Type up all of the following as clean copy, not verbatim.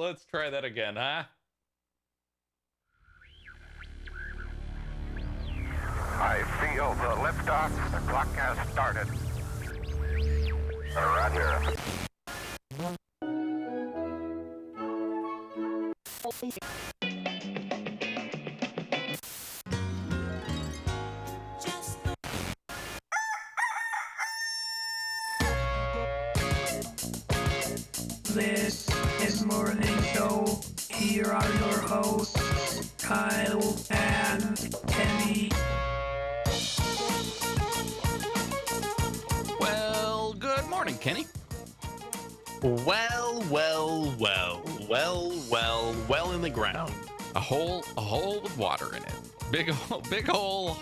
Let's try that again, huh? I feel the liftoff. The clock has started. Roger. This is Morning Show. Here are your hosts, Kyle and Kenny. Well, good morning, Kenny. Well in the ground. A hole with water in it. Big hole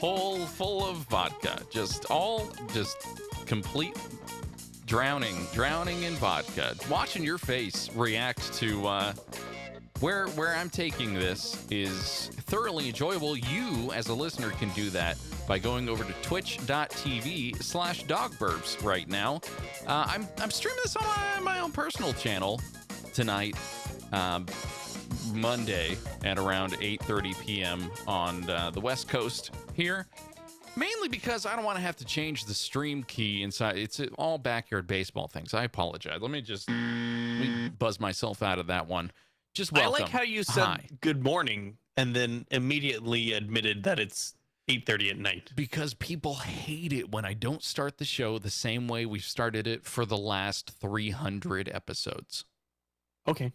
full of vodka. Just complete drowning in vodka. Watching your face react to where I'm taking this is thoroughly enjoyable. You, as a listener, can do that by going over to twitch.tv/dogburps right now. I'm streaming this on my own personal channel tonight, Monday at around 8:30 p.m. on the West Coast here. Mainly because I don't want to have to change the stream key inside. It's all backyard baseball things. I apologize. Let me buzz myself out of that one. Just welcome. I like how you said Hi. good morning and then immediately admitted that it's 8:30 at night. Because people hate it when I don't start the show the same way we've started it for the last 300 episodes. Okay,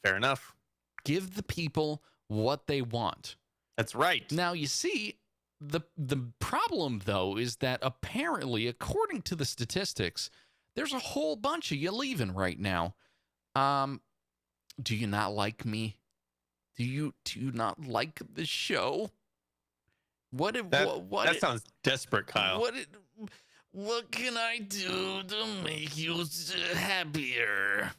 fair enough. Give the people what they want. That's right. Now, you see, the problem, though, is that apparently, according to the statistics, there's a whole bunch of you leaving right now. Do you not like me? Do you not like the show? That sounds desperate, Kyle. What can I do to make you happier?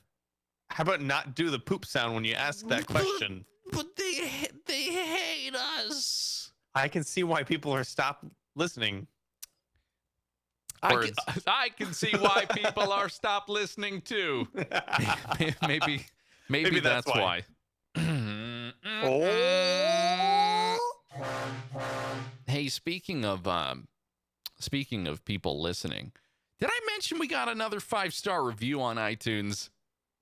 How about not do the poop sound when you ask that question? But they hate us. I can see why people are stopped listening. I can see why people are stopped listening too. Maybe that's why. Hey, speaking of people listening, did I mention we got another 5-star review on iTunes?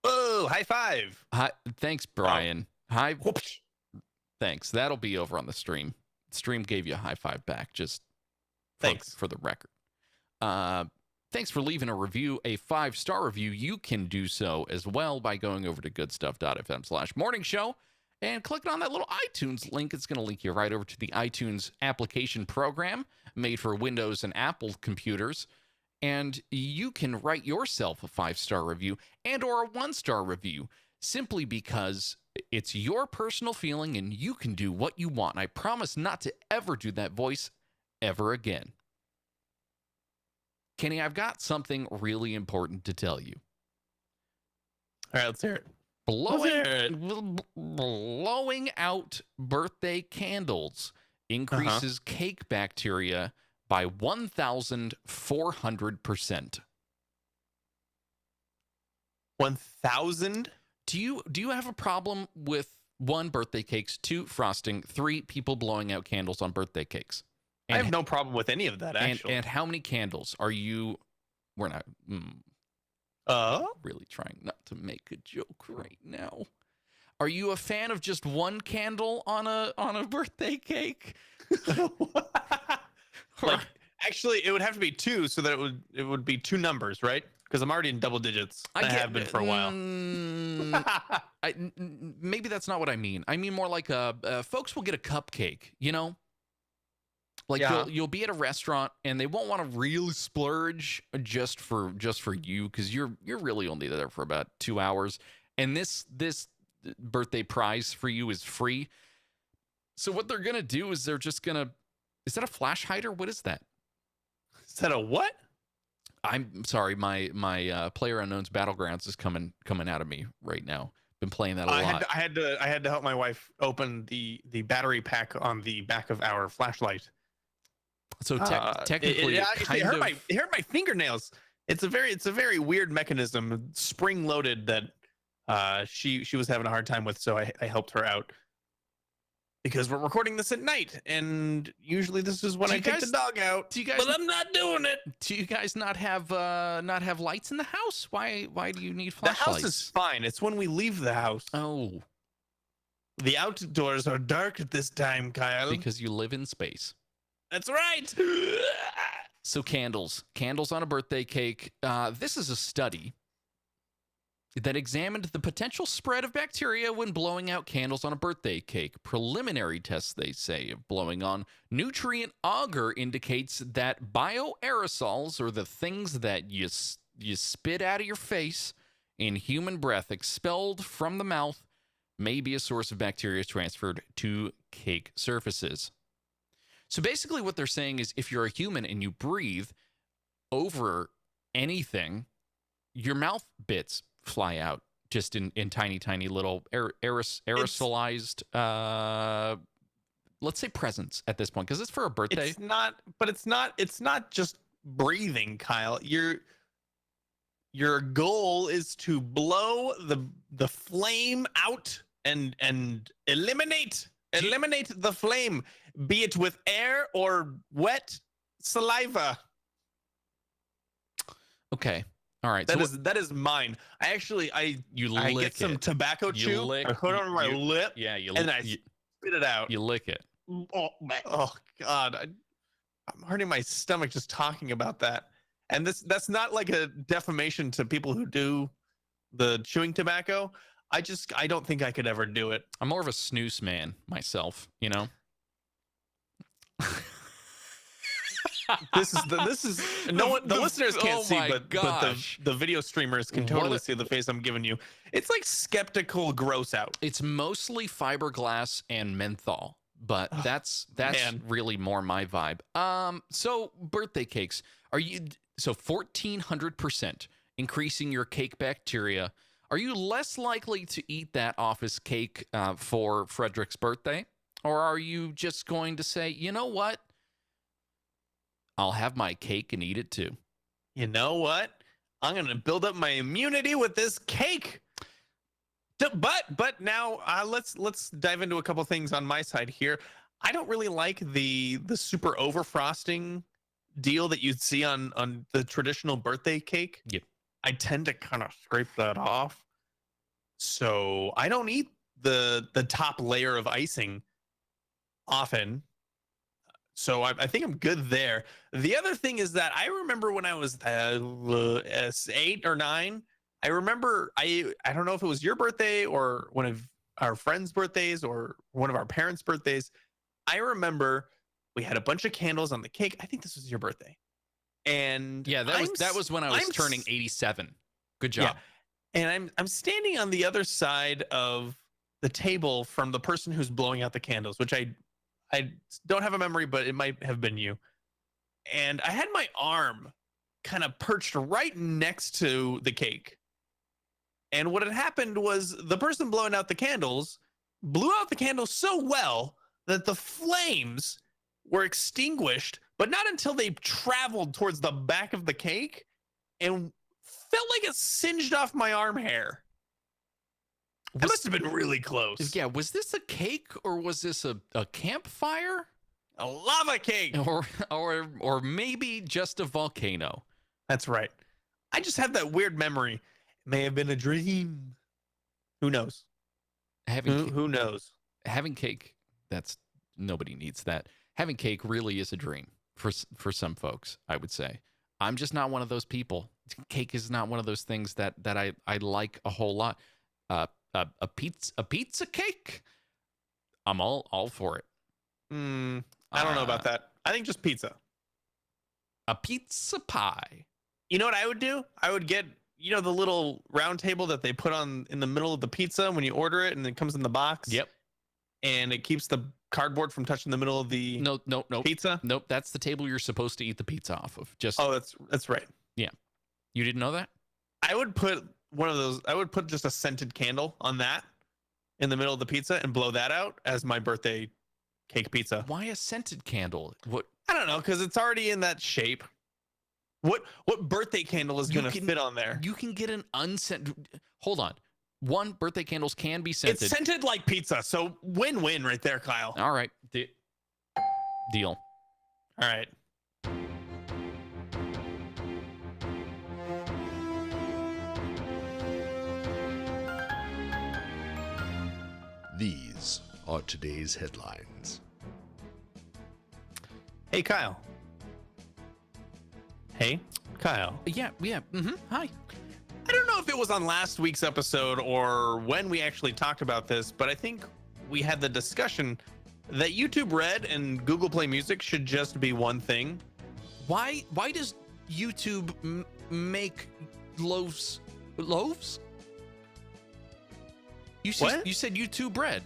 Oh, high five. Hi, thanks, Brian. Hi. Whoops. Thanks. That'll be over on the stream. Stream gave you a high five back. Just thanks for the record. Thanks for leaving a review, a 5-star review. You can do so as well by going over to goodstuff.fm/morning show and clicking on that little iTunes link. It's going to link you right over to the iTunes application program made for Windows and Apple computers. And you can write yourself a 5-star review and or a 1-star review simply because it's your personal feeling and you can do what you want. And I promise not to ever do that voice ever again. Kenny, I've got something really important to tell you. All right, let's hear it. Blowing out birthday candles increases cake bacteria by 1,400%. 1,000? Do you have a problem with 1, birthday cakes, 2, frosting, 3, people blowing out candles on birthday cakes? I have no problem with any of that, actually. And how many candles are you? We're not really trying not to make a joke right now. Are you a fan of just 1 candle on a birthday cake? Like, actually, it would have to be 2, so that it would be 2 numbers, right? Because I'm already in double digits. I have been for a while. Maybe that's not what I mean. I mean more like folks will get a cupcake, you know? Like you'll be at a restaurant and they won't want to really splurge just for you because you're really only there for about 2 hours, and this birthday prize for you is free. So what they're gonna do is they're just gonna. Is that a flash hider? What is that? Is that a what? I'm sorry, my PlayerUnknown's Battlegrounds is coming out of me right now. Been playing that a lot. I had to help my wife open the battery pack on the back of our flashlight. So technically, it hurt my fingernails. It's a very weird mechanism, spring loaded, that she was having a hard time with, so I helped her out. Because we're recording this at night, and usually this is when I take the dog out. But I'm not doing it. Do you guys not have lights in the house? Why do you need flashlights? The house is fine. It's when we leave the house. Oh, the outdoors are dark at this time, Kyle. Because you live in space. That's right. So candles on a birthday cake. This is a study that examined the potential spread of bacteria when blowing out candles on a birthday cake. Preliminary tests, they say, of blowing on nutrient agar indicates that bioaerosols, or the things that you spit out of your face in human breath expelled from the mouth, may be a source of bacteria transferred to cake surfaces. So basically what they're saying is if you're a human and you breathe over anything, your mouth bits fly out just in tiny little aerosolized let's say presents at this point, because it's for a birthday. It's not just breathing, Kyle. Your goal is to blow the flame out and eliminate the flame, be it with air or wet saliva. Okay. All right. That is mine. I get some tobacco chew. I put it on my lip. Yeah, and I spit it out. You lick it. Oh God, I'm hurting my stomach just talking about that. And that's not like a defamation to people who do the chewing tobacco. I don't think I could ever do it. I'm more of a snooze man myself, you know. The listeners can't see, but the video streamers can totally see the face I'm giving you. It's like skeptical gross out. It's mostly fiberglass and menthol, but that's really more my vibe. So birthday cakes, are you 1,400% increasing your cake bacteria? Are you less likely to eat that office cake for Frederick's birthday, or are you just going to say, you know what? I'll have my cake and eat it too. You know what? I'm going to build up my immunity with this cake. But now let's dive into a couple things on my side here. I don't really like the super over frosting deal that you'd see on the traditional birthday cake. Yep. I tend to kind of scrape that off. So I don't eat the top layer of icing often. So I think I'm good there. The other thing is that I remember when I was 8 or 9, I remember, I don't know if it was your birthday or one of our friends' birthdays or one of our parents' birthdays. I remember we had a bunch of candles on the cake. I think this was your birthday. And yeah, that was when I was turning 87. Good job. Yeah. And I'm standing on the other side of the table from the person who's blowing out the candles, which I don't have a memory, but it might have been you. And I had my arm kind of perched right next to the cake. And what had happened was the person blowing out the candles blew out the candles so well that the flames were extinguished, but not until they traveled towards the back of the cake and felt like it singed off my arm hair. That must have been really close. Yeah, was this a cake or was this a campfire? A lava cake. Or maybe just a volcano. That's right. I just have that weird memory. It may have been a dream. Who knows? Who knows? Having cake, nobody needs that. Having cake really is a dream for some folks, I would say. I'm just not one of those people. Cake is not one of those things that I like a whole lot. A pizza cake, I'm all for it. I don't know about that. I think just pizza. A pizza pie. You know what I would do? I would get, the little round table that they put on in the middle of the pizza when you order it and it comes in the box. Yep. And it keeps the cardboard from touching the middle of the no pizza. Nope, that's the table you're supposed to eat the pizza off of. That's right. Yeah. You didn't know that? I would put one of those. I would put just a scented candle on that in the middle of the pizza and blow that out as my birthday cake pizza. Why a scented candle? What? I don't know, because it's already in that shape. What birthday candle is going to fit on there? You can get an unscented. Hold on. One, birthday candles can be It's scented. scented like pizza, so win-win right there, Kyle. All right. Deal. All right. These are today's headlines. Hey, Kyle. Hey, Kyle. Yeah. Hi. I don't know if it was on last week's episode or when we actually talked about this, but I think we had the discussion that YouTube Red and Google Play Music should just be one thing. Why does YouTube make loaves? Loaves? You What? said YouTube Red.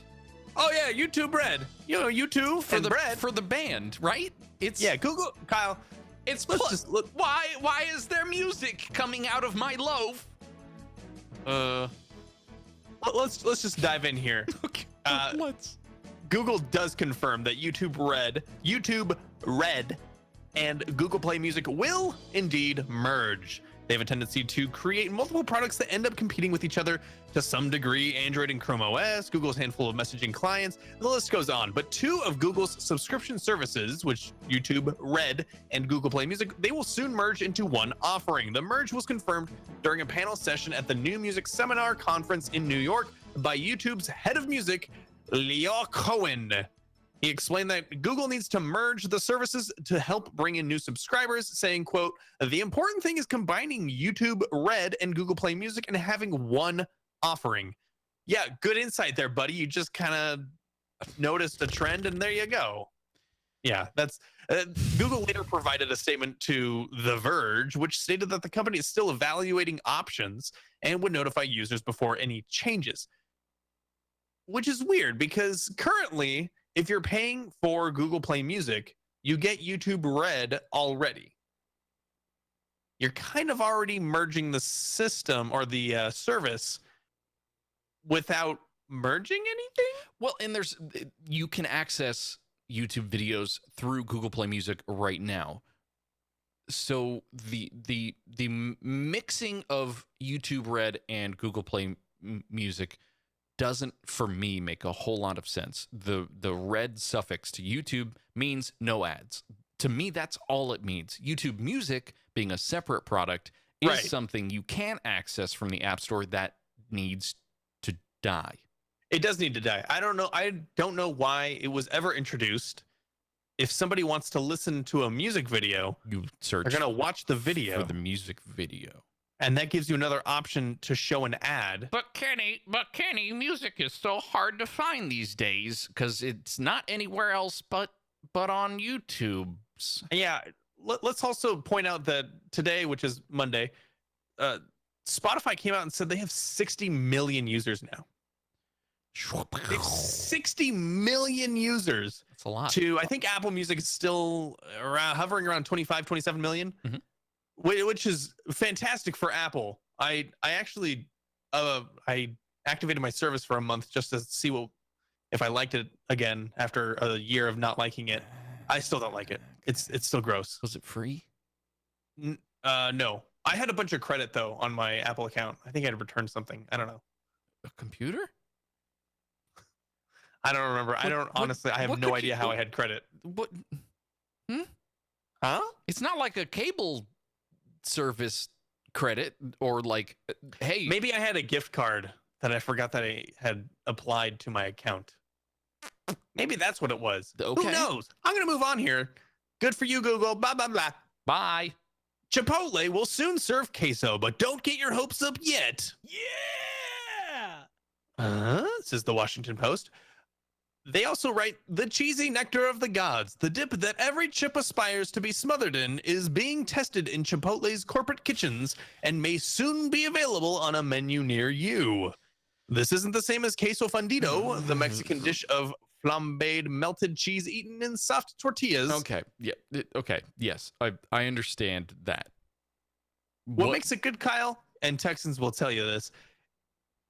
Oh yeah, YouTube Red. You know, YouTube For and the Red. for the band, right? It's Yeah, Google, Kyle. It's Let's just look. Why is there music coming out of my loaf? Let's just dive in here. Okay. Let's. Google does confirm that YouTube Red, and Google Play Music will indeed merge. They have a tendency to create multiple products that end up competing with each other to some degree. Android and Chrome OS, Google's handful of messaging clients, the list goes on. But two of Google's subscription services, which YouTube Red and Google Play Music, they will soon merge into one offering. The merge was confirmed during a panel session at the New Music Seminar Conference in New York by YouTube's head of music, Leo Cohen. He explained that Google needs to merge the services to help bring in new subscribers, saying, quote, "The important thing is combining YouTube Red and Google Play Music and having one offering." Yeah, good insight there, buddy. You just kind of noticed a trend and there you go. Yeah, that's Google later provided a statement to The Verge, which stated that the company is still evaluating options and would notify users before any changes. Which is weird because currently, if you're paying for Google Play Music, you get YouTube Red already. You're kind of already merging the system or the service without merging anything. Well, and you can access YouTube videos through Google Play Music right now. So the mixing of YouTube Red and Google Play Music doesn't, for me, make a whole lot of sense. The red suffix to YouTube means no ads. To me, that's all it means. YouTube Music, being a separate product, is Right. something you can access from the App Store that needs to die. It does need to die. I don't know why it was ever introduced. If somebody wants to listen to a music video, You search they're going to watch the video, for the music video. and that gives you another option to show an ad. But Kenny, music is so hard to find these days because it's not anywhere else but on YouTube. Yeah, let's also point out that today, which is Monday, Spotify came out and said they have 60 million users now. They have 60 million users. That's a lot. I think Apple Music is still hovering around 25, 27 million, Mhm. which is fantastic for Apple. I actually I activated my service for a month just to see if I liked it again after a year of not liking it. I still don't like it. It's still gross. Was it free? No. I had a bunch of credit though on my Apple account. I think I had returned something. I don't know. A computer? I don't remember. I don't honestly. I have what no could idea how I had credit. What? Huh? It's not like a cable service credit or like, hey, Maybe I had a gift card that I forgot that I had applied to my account. Maybe that's what it was. Okay. Who knows? I'm gonna move on here. Good for you, Google. Blah blah blah. bye. Chipotle will soon serve queso, but don't get your hopes up yet. Yeah! Says the Washington Post. They also write, the cheesy nectar of the gods, the dip that every chip aspires to be smothered in, is being tested in Chipotle's corporate kitchens and may soon be available on a menu near you. This isn't the same as queso fundido, the Mexican dish of flambéed melted cheese eaten in soft tortillas. Okay. Yeah. Okay. Yes. I understand that. What makes it good, Kyle, and Texans will tell you this,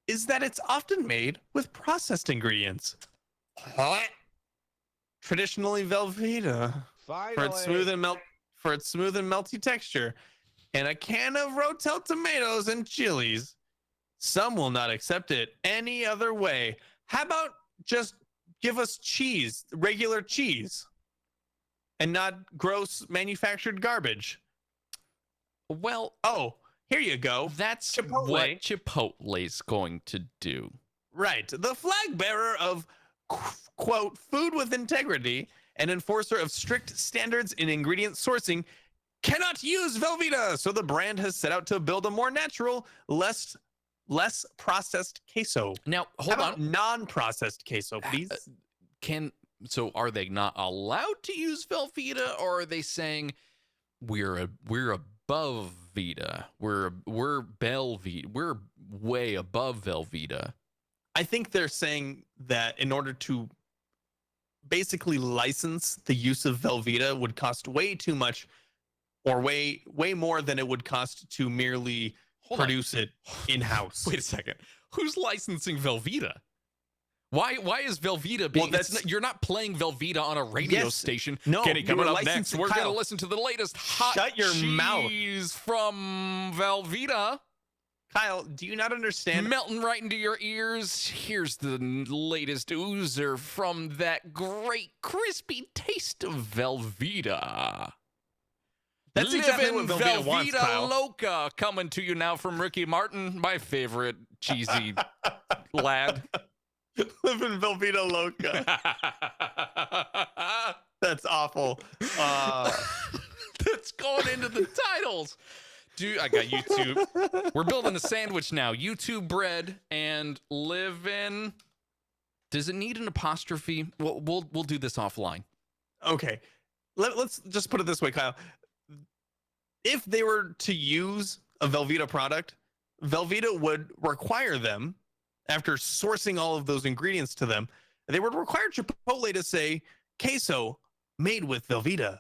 is that it's often made with processed ingredients. Traditionally Velveeta for its smooth and melty texture, and a can of Rotel tomatoes and chilies. Some will not accept it any other way. How about just give us cheese, regular cheese, and not gross manufactured garbage? Well, Oh, here you go. that's Chipotle. what Chipotle's going to do. Right. The flag bearer of, quote, food with integrity and enforcer of strict standards in ingredient sourcing cannot use Velveeta. So the brand has set out to build a more natural, less processed queso. Now, How hold about on. non-processed queso, please? So are they not allowed to use Velveeta, or are they saying we're above Vita? We're Belvita. We're way above Velveeta. I think they're saying that in order to basically license the use of Velveeta would cost way too much, or way more than it would cost to merely produce it in-house. Wait a second. Who's licensing Velveeta? Why is Velveeta being... you're not playing Velveeta on a radio station. No, Kenny, coming up next, we're going to Kyle, listen to the latest hot shut your mouth. cheese from Velveeta. Kyle, do you not understand? Melting right into your ears. Here's the latest oozer from that great crispy taste of Velveeta. That's exactly what Livin Velveeta wants, Kyle. Loca, coming to you now from Ricky Martin, my favorite cheesy lad. Livin Velveeta Loca. That's awful. That's going into the titles. Dude, I got YouTube. We're building a sandwich now. YouTube bread and Livin. Does it need an apostrophe? We'll do this offline. Okay. Let's just put it this way, Kyle. If they were to use a Velveeta product, Velveeta would require them, after sourcing all of those ingredients to them, they would require Chipotle to say queso made with Velveeta.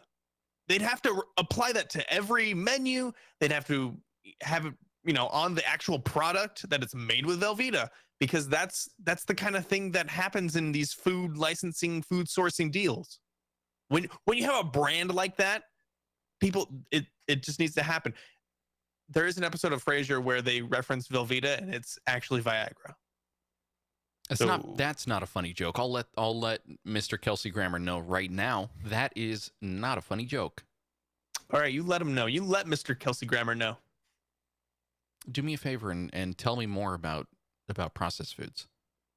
They'd have to apply that to every menu. They'd have to have it, on the actual product that it's made with Velveeta, because that's the kind of thing that happens in these food licensing, food sourcing deals. When you have a brand like that, people, it just needs to happen. There is an episode of Frasier where they reference Velveeta, and it's actually Viagra. That's not a funny joke. I'll let Mr. Kelsey Grammer know right now. That is not a funny joke. All right, you let him know. You let Mr. Kelsey Grammer know. Do me a favor and tell me more about processed foods.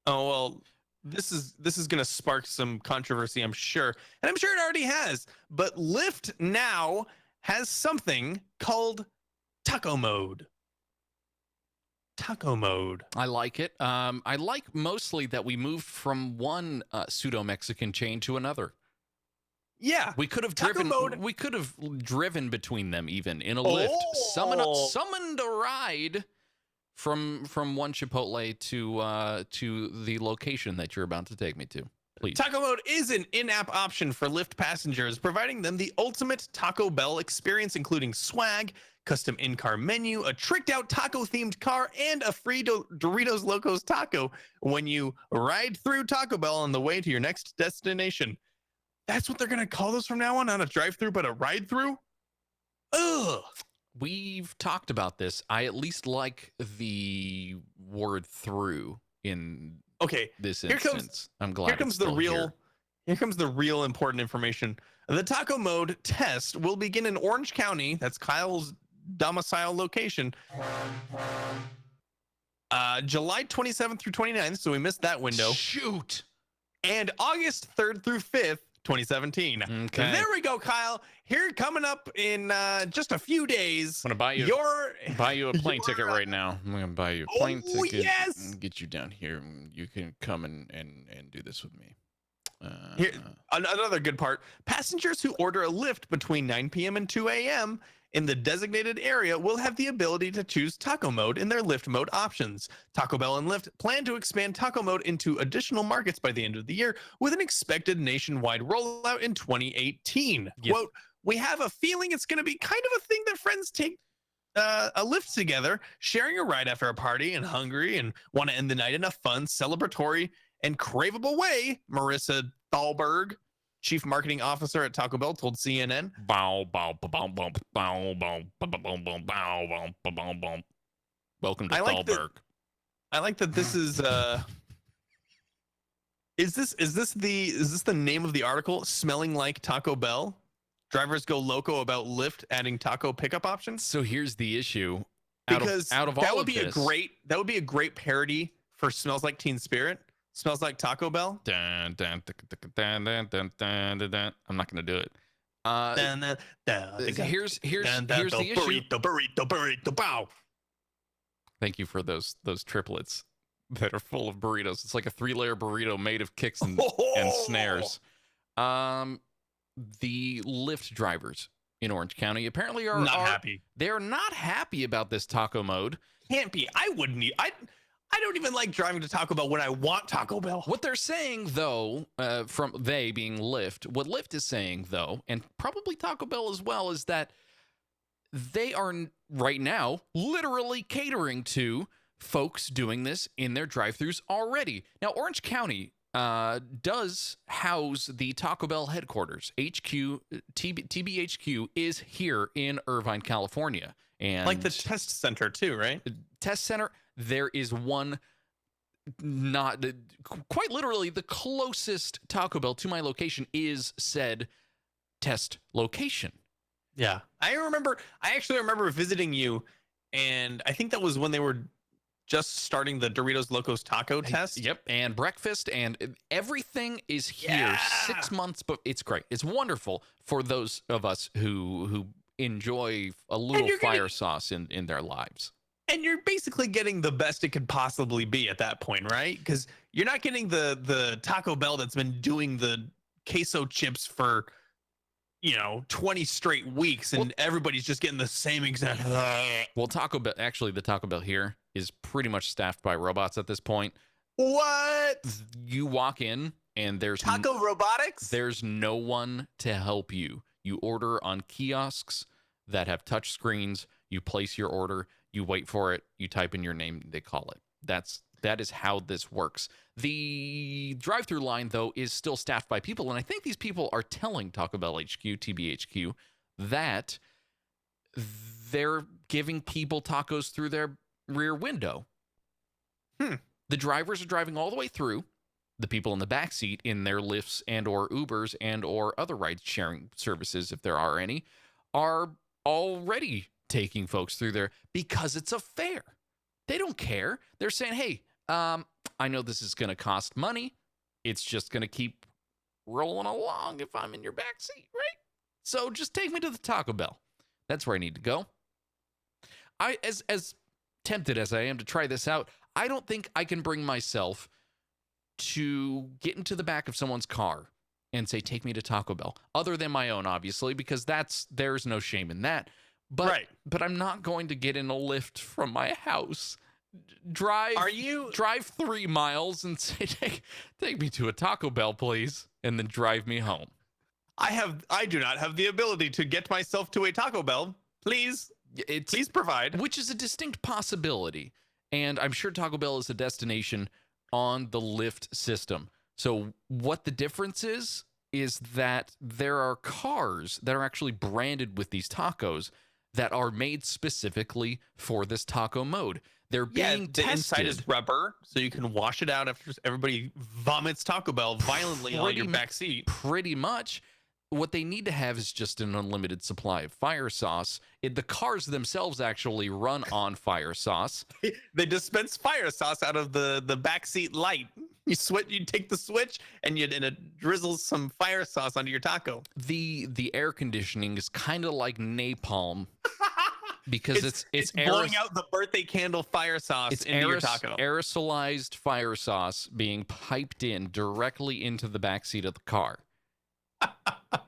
Oh, well, this is going to spark some controversy, I'm sure. And I'm sure it already has. But Lyft now has something called taco mode. Taco mode. I like it. I like mostly that we moved from one pseudo-Mexican chain to another. Yeah. We could have driven between them even in a Oh. Lyft. Summoned a ride from one Chipotle to the location that you're about to take me to. Please. Taco mode is an in-app option for Lyft passengers, providing them the ultimate Taco Bell experience, including swag, custom in-car menu, a tricked-out taco-themed car, and a free Doritos Locos taco when you ride through Taco Bell on the way to your next destination. That's what they're going to call those from now on, not a drive-through, but a ride-through? Ugh. We've talked about this. I at least like the word through in this instance. I'm glad. Here comes the real important information. The taco mode test will begin in Orange County. That's Kyle's domicile location. July 27th through 29th. So we missed that window. Shoot. And August 3rd through 5th, 2017. Okay. There we go, Kyle. Here coming up in just a few days. I'm gonna buy you a plane ticket right now. I'm gonna buy you a plane ticket. Yes. And get you down here. You can come and do this with me. Here, another good part. Passengers who order a Lyft between 9 p.m. and 2 a.m. in the designated area will have the ability to choose taco mode in their Lyft mode options. Taco Bell and Lyft plan to expand taco mode into additional markets by the end of the year, with an expected nationwide rollout in 2018. Yep. Quote, we have a feeling it's going to be kind of a thing that friends take a Lyft together, sharing a ride after a party and hungry and want to end the night in a fun, celebratory, and craveable way, Marissa Thalberg, Chief Marketing Officer at Taco Bell, told CNN. Welcome to Thalberg. I like that this is this the name of the article? Smelling like Taco Bell? Drivers go loco about Lyft adding taco pickup options? So here's the issue. Because out of that all would of be this, that would be a great parody for Smells Like Teen Spirit. Smells like Taco Bell. Dun, dun, dun, dun, dun, dun, dun, dun, dun. I'm not going to do it. Here's the issue. Burrito, bow. Thank you for those triplets that are full of burritos. It's like a 3-layer burrito made of kicks and snares. The Lyft drivers in Orange County apparently are Not happy. They're not happy about this taco mode. Can't be. I wouldn't. I don't even like driving to Taco Bell when I want Taco Bell. What they're saying, though, from they being Lyft, what Lyft is saying, though, and probably Taco Bell as well, is that they are right now literally catering to folks doing this in their drive-thrus already. Now, Orange County does house the Taco Bell headquarters. TBHQ is here in Irvine, California. And like the test center too, right? Test center, there is one, not quite literally the closest Taco Bell to my location is said test location. Yeah. I actually remember visiting you, and I think that was when they were just starting the Doritos Locos Taco test. Yep. And breakfast and everything is here. Yeah. 6 months, but it's great. It's wonderful for those of us who enjoy a little fire sauce in their lives. And you're basically getting the best it could possibly be at that point, right? Because you're not getting the Taco Bell that's been doing the queso chips for 20 straight weeks, and everybody's just getting the same exact. Well, Taco Bell, actually, the Taco Bell here is pretty much staffed by robots at this point. What? You walk in and there's Taco robotics? There's no one to help you. You order on kiosks that have touch screens. You place your order. You wait for it. You type in your name. They call it. That is how this works. The drive-through line, though, is still staffed by people, and I think these people are telling Taco Bell HQ, TBHQ, that they're giving people tacos through their rear window. The drivers are driving all the way through. The people in the back seat in their Lyfts and or Ubers and or other ride-sharing services, if there are any, are already taking folks through there because it's a fare. They don't care. They're saying, hey, I know this is going to cost money. It's just going to keep rolling along if I'm in your back seat, right? So just take me to the Taco Bell. That's where I need to go. As tempted as I am to try this out, I don't think I can bring myself to get into the back of someone's car and say, take me to Taco Bell, other than my own, obviously, because there's no shame in that. But I'm not going to get in a Lyft from my house, drive 3 miles and say, take me to a Taco Bell, please, and then drive me home. I do not have the ability to get myself to a Taco Bell. Please provide. Which is a distinct possibility. And I'm sure Taco Bell is a destination on the Lyft system. So what the difference is that there are cars that are actually branded with these tacos that are made specifically for this taco mode. They're being tested. The inside is rubber, so you can wash it out after everybody vomits Taco Bell violently on your back seat. Pretty much. What they need to have is just an unlimited supply of fire sauce. The cars themselves actually run on fire sauce. They dispense fire sauce out of the backseat light. You take the switch and it drizzles some fire sauce onto your taco. The air conditioning is kind of like napalm because it's blowing out the birthday candle fire sauce into your taco. Aerosolized fire sauce being piped in directly into the backseat of the car.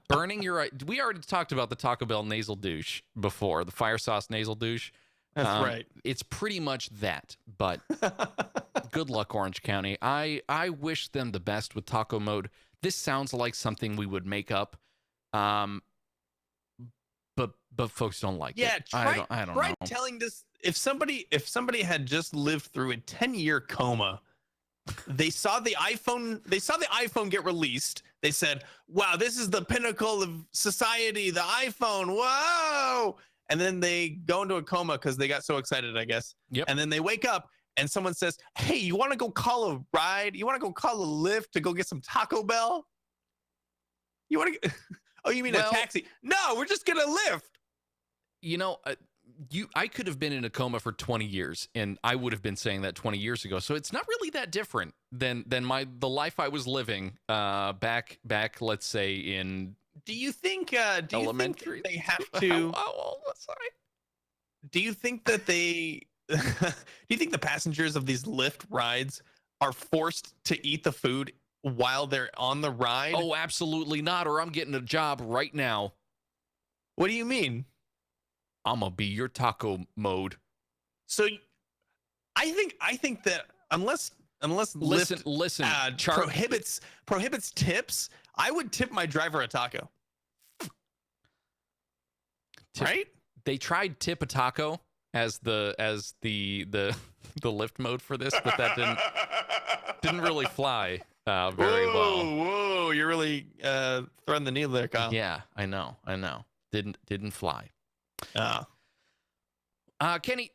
Burning your... We already talked about the Taco Bell nasal douche before, the fire sauce nasal douche. That's right. It's pretty much that, but good luck, Orange County. I wish them the best with taco mode. This sounds like something we would make up, but folks don't like it. Yeah, I don't know. Telling this, if somebody had just lived through a 10-year coma, they saw the iPhone get released. They said, wow, this is the pinnacle of society, the iPhone. Whoa. And then they go into a coma because they got so excited, I guess. Yep. And then they wake up and someone says, "Hey, you want to go call a ride? You want to go call a Lyft to go get some Taco Bell? You want to? Oh, you mean Well- a taxi? No, we're just gonna Lyft." You know, I could have been in a coma for 20 years, and I would have been saying that 20 years ago. So it's not really that different than the life I was living back. Let's say in Do you think? Do you think elementary. they have to? How old was I? Do you think that they? Do you think the passengers of these Lyft rides are forced to eat the food while they're on the ride? Oh, absolutely not, or I'm getting a job right now. What do you mean? I'm gonna be your taco mode. So, I think that unless Lyft Listen. prohibits tips, I would tip my driver a taco. Tip- Right? They tried tip a taco as the lift mode for this, but that didn't really fly very well. Whoa, you're really threading the needle there, Kyle. Yeah, I know. Didn't fly. Ah. Kenny,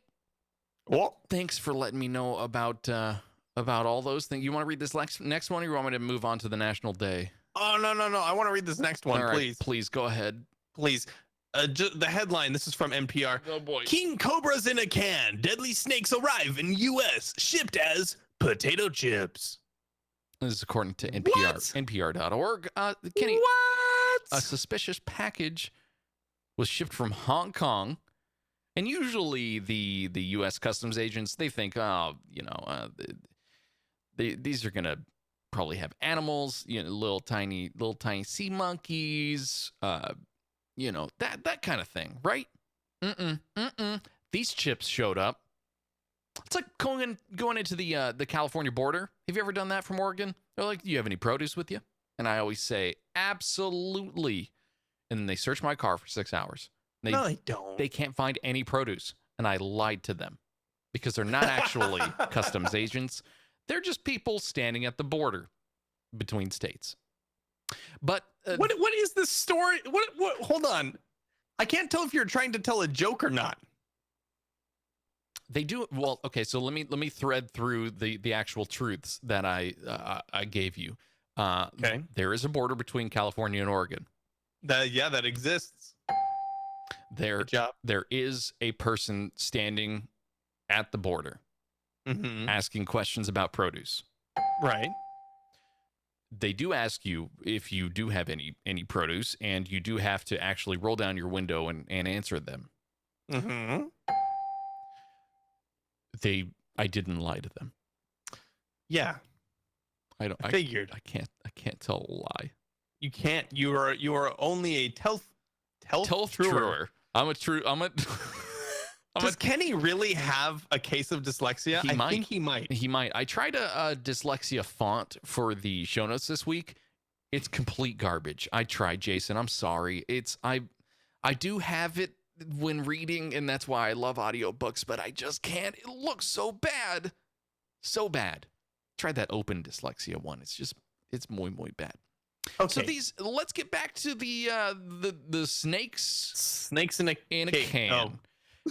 What? thanks for letting me know about all those things. You want to read this next one, or you want me to move on to the National Day? Oh, no. I want to read this next one, All right, please. please go ahead. Please. The headline, this is from NPR. Oh boy. King cobras in a can. Deadly snakes arrive in U.S. shipped as potato chips. This is according to NPR. What? NPR.org. Kenny, What? a suspicious package was shipped from Hong Kong, and usually the U.S. customs agents, they think, these are gonna probably have animals, little tiny sea monkeys, that kind of thing, right? These chips showed up. It's like going into the California border. Have you ever done that from Oregon? They're like, "Do you have any produce with you?" And I always say, "Absolutely." And then they search my car for 6 hours. No, they don't. They can't find any produce. And I lied to them because they're not actually customs agents. They're just people standing at the border between states. But What is this story? What? Hold on. I can't tell if you're trying to tell a joke or not. they do well. Okay, so let me thread through the actual truths that I gave you. Okay. There is a border between California and Oregon. That exists. Good job. There is a person standing at the border Mm-hmm. asking questions about produce. Right. They do ask you if you do have any produce, and you do have to actually roll down your window and answer them. Mm-hmm. I didn't lie to them. Yeah. I don't. I figured. I can't tell a lie. You can't. You are only a Tell truer. truer. I'm a. Does Kenny really have a case of dyslexia? He I might. think he might. He might. I tried a dyslexia font for the show notes this week. It's complete garbage. I tried, Jason. I'm sorry. I do have it when reading, and that's why I love audiobooks, but I just can't. It looks so bad. So bad. Tried that open dyslexia one. It's muy bad. Okay. So let's get back to the snakes Snakes in a in a cake. can. Oh.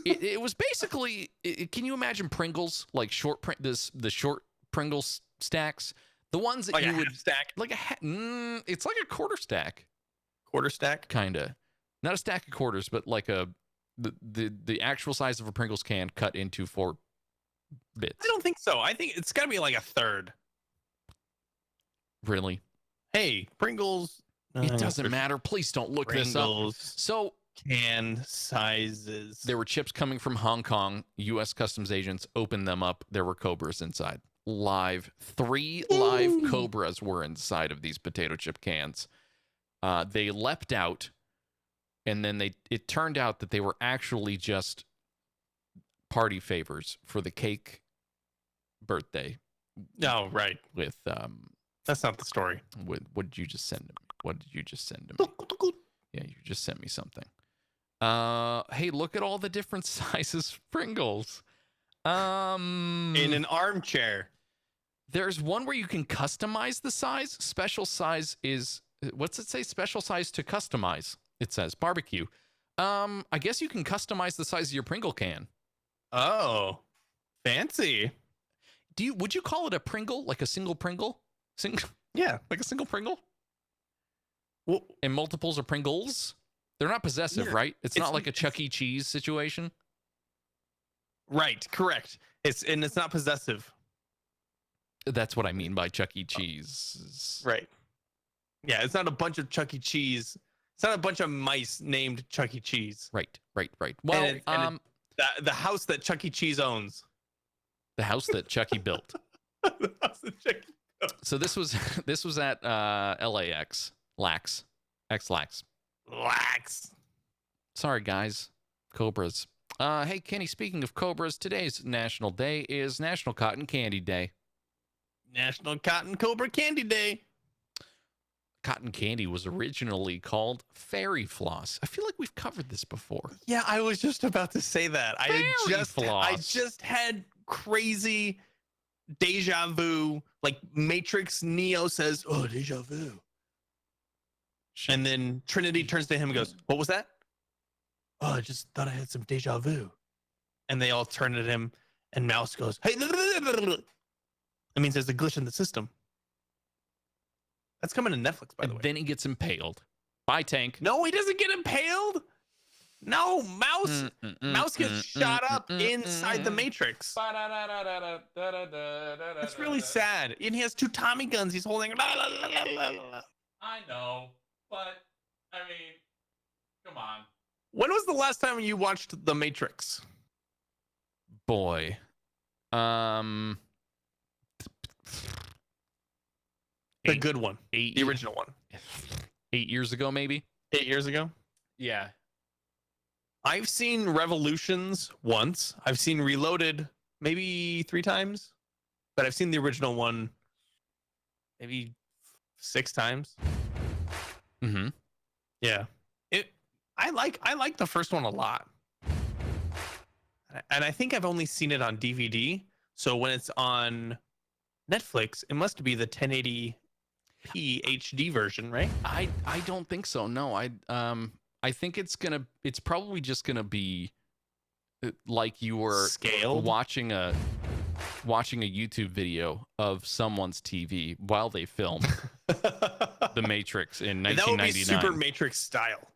It was basically. Can you imagine Pringles, like the short Pringles stacks, the ones that Like you a would half stack, like it's like a quarter stack, quarter stack. kinda. Not a stack of quarters, but like the actual size of a Pringles can cut into 4 bits. I don't think so. I think it's got to be like a third. Really. Hey, Pringles. It doesn't matter. Please don't look this up. Pringles So can sizes. there were chips coming from Hong Kong. U.S. customs agents opened them up. There were cobras inside. 3 live cobras were inside of these potato chip cans. They leapt out, and then it turned out that they were actually just party favors for the cake birthday Oh, right. with That's not the story. what did you just send to me? What did you just send to me? Yeah, you just sent me something. Hey, look at all the different sizes of Pringles. In an armchair. There's one where you can customize the size. Special size is, what's it say? Special size to customize. It says barbecue. I guess you can customize the size of your Pringle can. Oh, fancy. Would you call it a Pringle, like a single Pringle? Yeah. Like a single Pringle? Well, And multiples of Pringles? They're not possessive, Yeah. right? It's not like a It's- Chuck E. Cheese situation. right. Correct. It's not possessive. That's what I mean by Chuck E. Cheese. Right. Yeah. It's not a bunch of Chuck E. Cheese. It's not a bunch of mice named Chuck E. Cheese. Right. Well, And the house that Chuck E. Cheese owns. the house that Chucky built. The house that Chuck E. So this was at LAX. Lax. Lax. Sorry, guys. Cobras. Hey, Kenny, speaking of cobras, today's national day is National Cotton Candy Day. National Cotton Cobra Candy Day. Cotton candy was originally called fairy floss. I feel like we've covered this before. Yeah, I was just about to say that. I floss. just had crazy deja vu. Like Matrix Neo says, "Oh, deja vu," and then Trinity turns to him and goes, "What was that?" "Oh, I just thought I had some deja vu." And they all turn at him, and Mouse goes, "Hey!" That means there's a glitch in the system. That's coming to Netflix, by the And way. then he gets impaled. Bye, Tank. No, he doesn't get impaled. No, Mouse gets shot up inside the Matrix. That's really sad. And he has 2 Tommy guns he's holding. I know, but I mean, come on. When was the last time you watched The Matrix? Boy. The good one. The The original one. 8 years ago, maybe? 8 years ago? Yeah. I've seen Revolutions once. I've seen Reloaded maybe 3 times. But I've seen the original one maybe 6 times. Mm-hmm. Yeah. I like the first one a lot. And I think I've only seen it on DVD. So when it's on Netflix, it must be the 1080p HD version, right? I don't think so. No, I think it's probably just gonna be like you were Scaled? watching a YouTube video of someone's TV while they film The Matrix in And that would be 1999. Super Matrix style.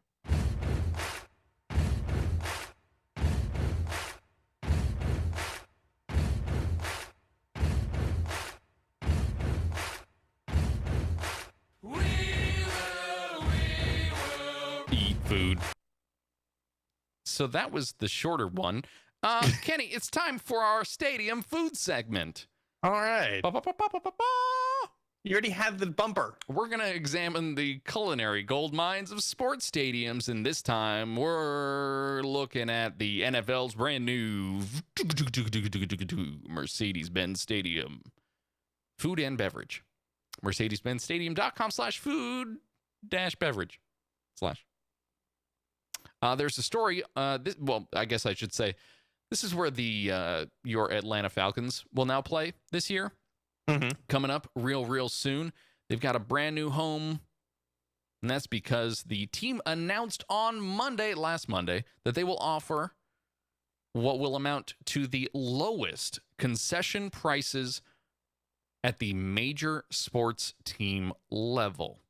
Eat food. So that was the shorter one. Kenny, it's time for our stadium food segment. All right. Ba-ba-ba-ba-ba-ba. You already had the bumper. We're going to examine the culinary gold mines of sports stadiums, and this time we're looking at the NFL's brand new Mercedes-Benz Stadium. Food and beverage. Mercedes-Benz-Stadium.com/food-beverage/ there's a story. I guess I should say, this is where your Atlanta Falcons will now play this year. Mm-hmm. Coming up real soon. They've got a brand new home, and that's because the team announced on last Monday, that they will offer what will amount to the lowest concession prices at the major sports team level.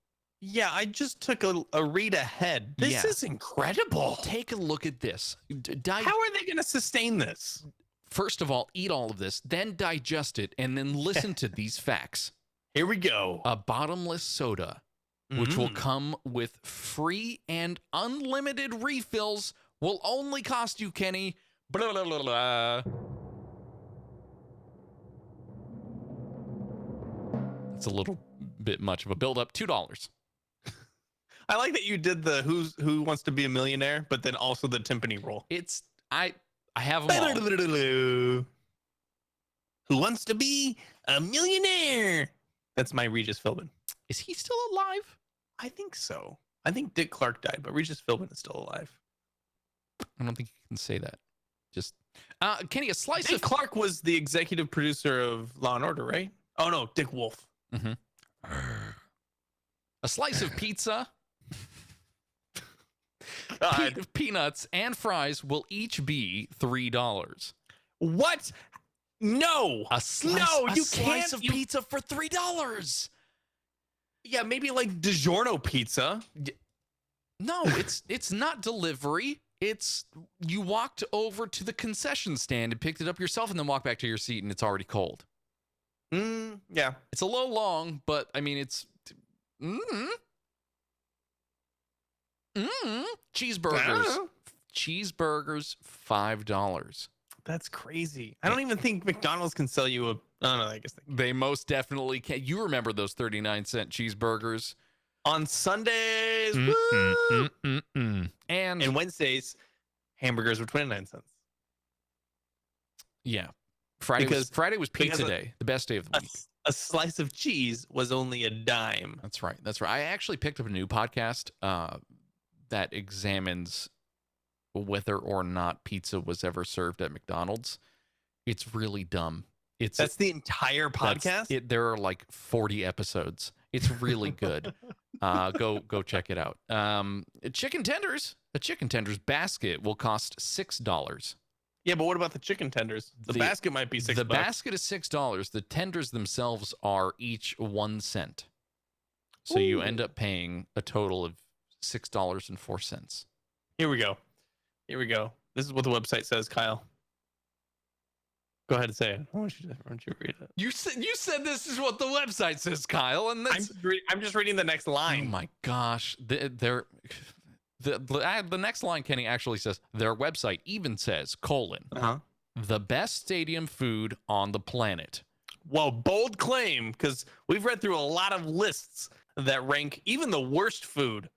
Yeah, I just took a read ahead. This is incredible. Take a look at this. How are they going to sustain this? First of all, eat all of this, then digest it, and then listen to these facts. Here we go. A bottomless soda, which will come with free and unlimited refills, will only cost you, Kenny, blah, blah, blah, blah. It's a little bit much of a build-up. $2. I like that you did the Who Wants to Be a Millionaire, but then also the timpani roll. I have them all. Who wants to be a millionaire? That's my Regis Philbin. Is he still alive? I think so. I think Dick Clark died, but Regis Philbin is still alive. I don't think you can say that. Just Kenny, a slice Dick of Clark was the executive producer of Law and Order, right? Oh no, Dick Wolf. a slice of pizza, peanuts, and fries will each be $3. What? No. A slice, No, a you slice can't. of pizza for $3. Yeah, maybe like DiGiorno pizza. No, it's not delivery. It's you walked over to the concession stand and picked it up yourself and then walked back to your seat and it's already cold. Yeah. It's a little long, but I mean it's cheeseburgers. Cheeseburgers, $5. That's crazy. I don't even think McDonald's can sell you a. I don't know. I guess They most definitely can. You remember those 39-cent cheeseburgers? on Sundays and Wednesdays, hamburgers were 29 cents. Yeah. Friday was pizza day, the best day of the week. A slice of cheese was only a dime. That's right. That's right. I actually picked up a new podcast that examines whether or not pizza was ever served at McDonald's. It's really dumb. That's the entire podcast? There are like 40 episodes. It's really good. Go check it out. A chicken tenders basket will cost $6. Yeah, but what about the chicken tenders? The basket might be $6. The basket is $6. The tenders themselves are each 1 cent. So you end up paying a total of $6.04. Here we go. This is what the website says, Kyle. Go ahead and say it. Why don't you read it? You said this is what the website says, Kyle, and that's I'm just reading the next line. Oh my gosh. The next line, Kenny, actually says their website even says, the best stadium food on the planet. Well, bold claim, because we've read through a lot of lists that rank even the worst food.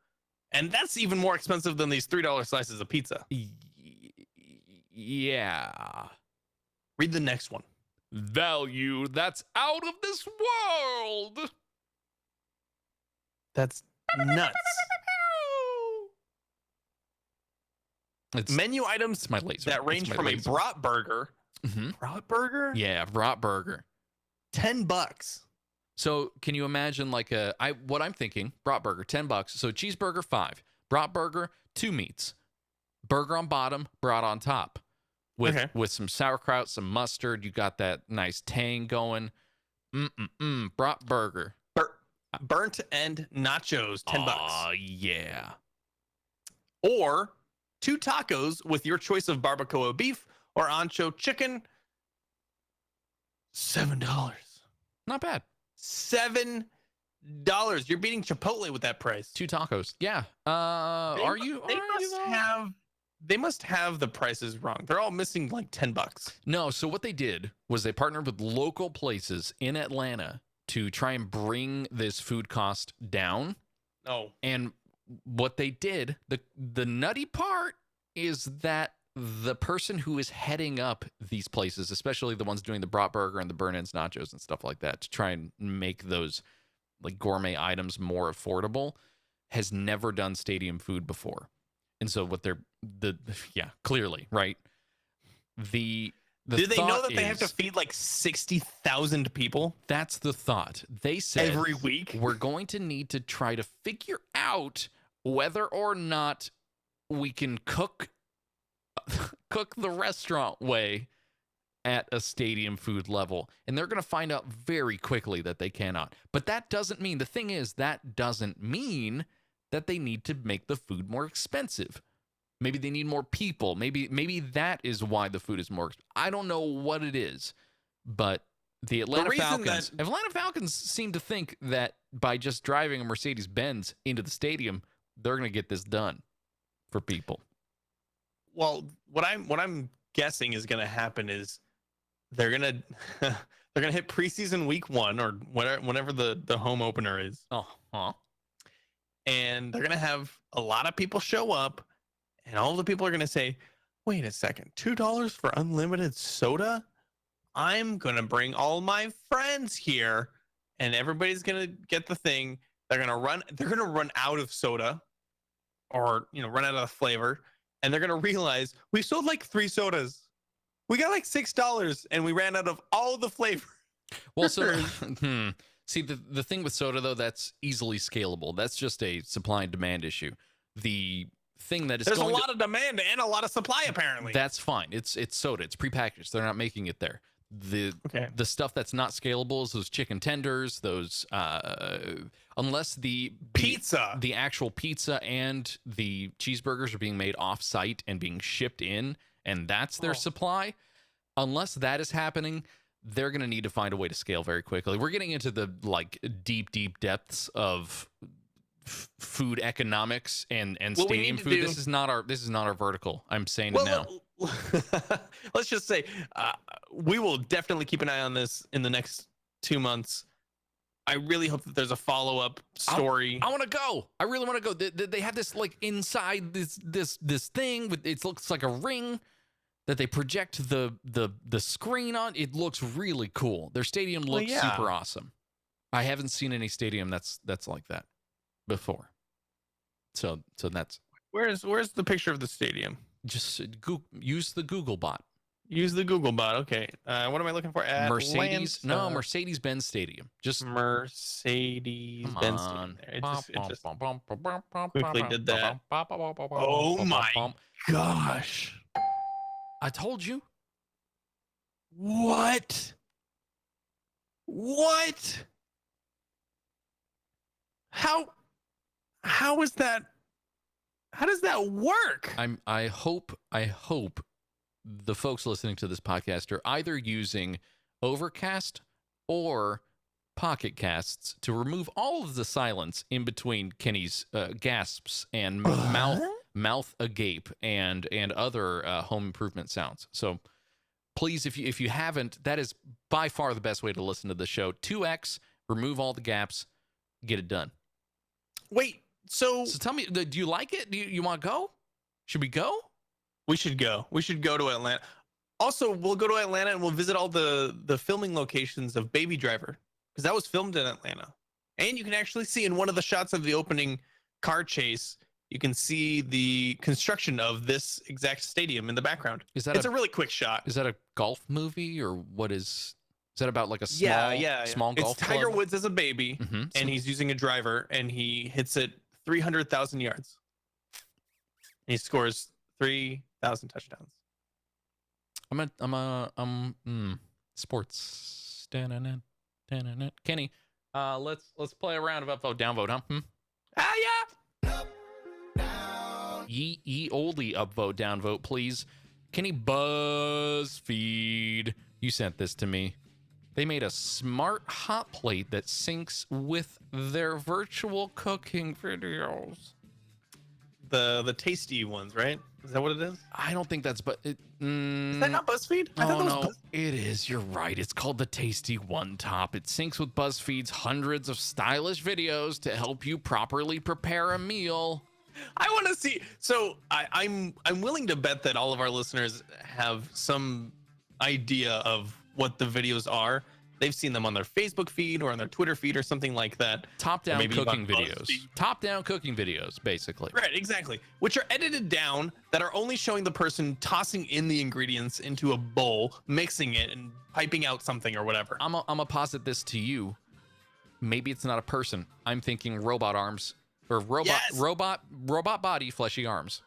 And that's even more expensive than these $3 slices of pizza. Yeah. Read the next one. Value that's out of this world. That's nuts. It's menu items it's my laser. that range from a brat burger. Brat burger? Yeah, brat burger. $10. So can you imagine what I'm thinking, brat burger, $10. So cheeseburger, $5. Brat burger, 2 meats. Burger on bottom, brat on top. With some sauerkraut, some mustard. You got that nice tang going. Brat burger. Burnt end nachos, $10. Oh, yeah. Or 2 tacos with your choice of barbacoa beef or ancho chicken, $7. Not bad. $7. You're beating Chipotle with that price. 2 tacos. Yeah. They must have the prices wrong. They're all missing like $10. No, so what they did was they partnered with local places in Atlanta to try and bring this food cost down. Oh. And what they did, the nutty part is that the person who is heading up these places, especially the ones doing the brat burger and the burn ends nachos and stuff like that, to try and make those like gourmet items more affordable, has never done stadium food before. And so what clearly, right? Do they know that they have to feed like 60,000 people? That's the thought. They said every week we're going to need to try to figure out whether or not we can cook the restaurant way at a stadium food level. And they're going to find out very quickly that they cannot. But that doesn't mean that they need to make the food more expensive. Maybe they need more people. Maybe that is why the food is more expensive. I don't know what it is, but the Atlanta Falcons seem to think that by just driving a Mercedes-Benz into the stadium, they're going to get this done for people. Well, what I'm guessing is going to happen is they're going to hit preseason week 1 or whenever the home opener is. And they're going to have a lot of people show up, and all the people are going to say, wait a second, $2 for unlimited soda? I'm going to bring all my friends here, and everybody's going to get the thing. They're going to run out of soda or, run out of the flavor, and they're going to realize we sold like 3 sodas. We got like $6, and we ran out of all the flavor. Well, so see, the thing with soda, though, that's easily scalable. That's just a supply and demand issue. The thing that is there's a lot of demand and a lot of supply, apparently. That's fine. It's soda. It's prepackaged. They're not making it there. The stuff that's not scalable is those chicken tenders, those unless the Pizza. the actual pizza and the cheeseburgers are being made off-site and being shipped in, and that's their supply. Unless that is happening, they're going to need to find a way to scale very quickly. We're getting into the like deep depths of food economics and stadium food. This is not our vertical. I'm saying it now. Let's just say we will definitely keep an eye on this in the next 2 months. I really hope that there's a follow-up story. I want to go. I really want to go. They have this like inside this thing with, it looks like a ring that they project the screen on. It looks really cool. Their stadium looks super awesome. I haven't seen any stadium that's like that before. So that's Where's the picture of the stadium? just use the Google bot. Use the Google bot. Okay. What am I looking for? Mercedes-Benz Stadium. Just Mercedes-Benz Stadium. It just quickly did that. Oh my gosh. I told you. What? How is that? How does that work? I hope the folks listening to this podcast are either using Overcast or Pocket Casts to remove all of the silence in between Kenny's gasps and mouth agape and other home improvement sounds. So please, if you haven't, that is by far the best way to listen to the show. 2x, remove all the gaps, get it done. Wait, so tell me, do you like it? Do you want to go? Should we go? we should go. We should go to Atlanta. Also, we'll go to Atlanta and we'll visit all the filming locations of Baby Driver, because that was filmed in Atlanta. And you can actually see in one of the shots of the opening car chase, you can see the construction of this exact stadium in the background. It's a really quick shot. Is that a golf movie, or what is that about? Like a small golf It's Tiger club? Woods as a baby, Mhm. and he's using a driver, and he hits it 300,000 yards. And he scores 3,000 touchdowns. Sports. Kenny, let's play a round of upvote downvote, huh? Ah, yeah. Ye oldie upvote downvote, please. Kenny, BuzzFeed, you sent this to me. They made a smart hot plate that syncs with their virtual cooking videos. The tasty ones, right? Is that what it is? I don't think that's, but Is that not BuzzFeed? I thought that was Buzz- it is. You're right. It's called the Tasty One Top. It syncs with BuzzFeed's hundreds of stylish videos to help you properly prepare a meal. I want to see. So I'm willing to bet that all of our listeners have some idea of what the videos are. They've seen them on their Facebook feed or on their Twitter feed or something like that. Top-down maybe cooking on videos. BuzzFeed. Top-down cooking videos, basically. Right, exactly. Which are edited down, that are only showing the person tossing in the ingredients into a bowl, mixing it, and piping out something or whatever. I'm gonna posit this to you. Maybe it's not a person. I'm thinking robot arms or robot body, fleshy arms.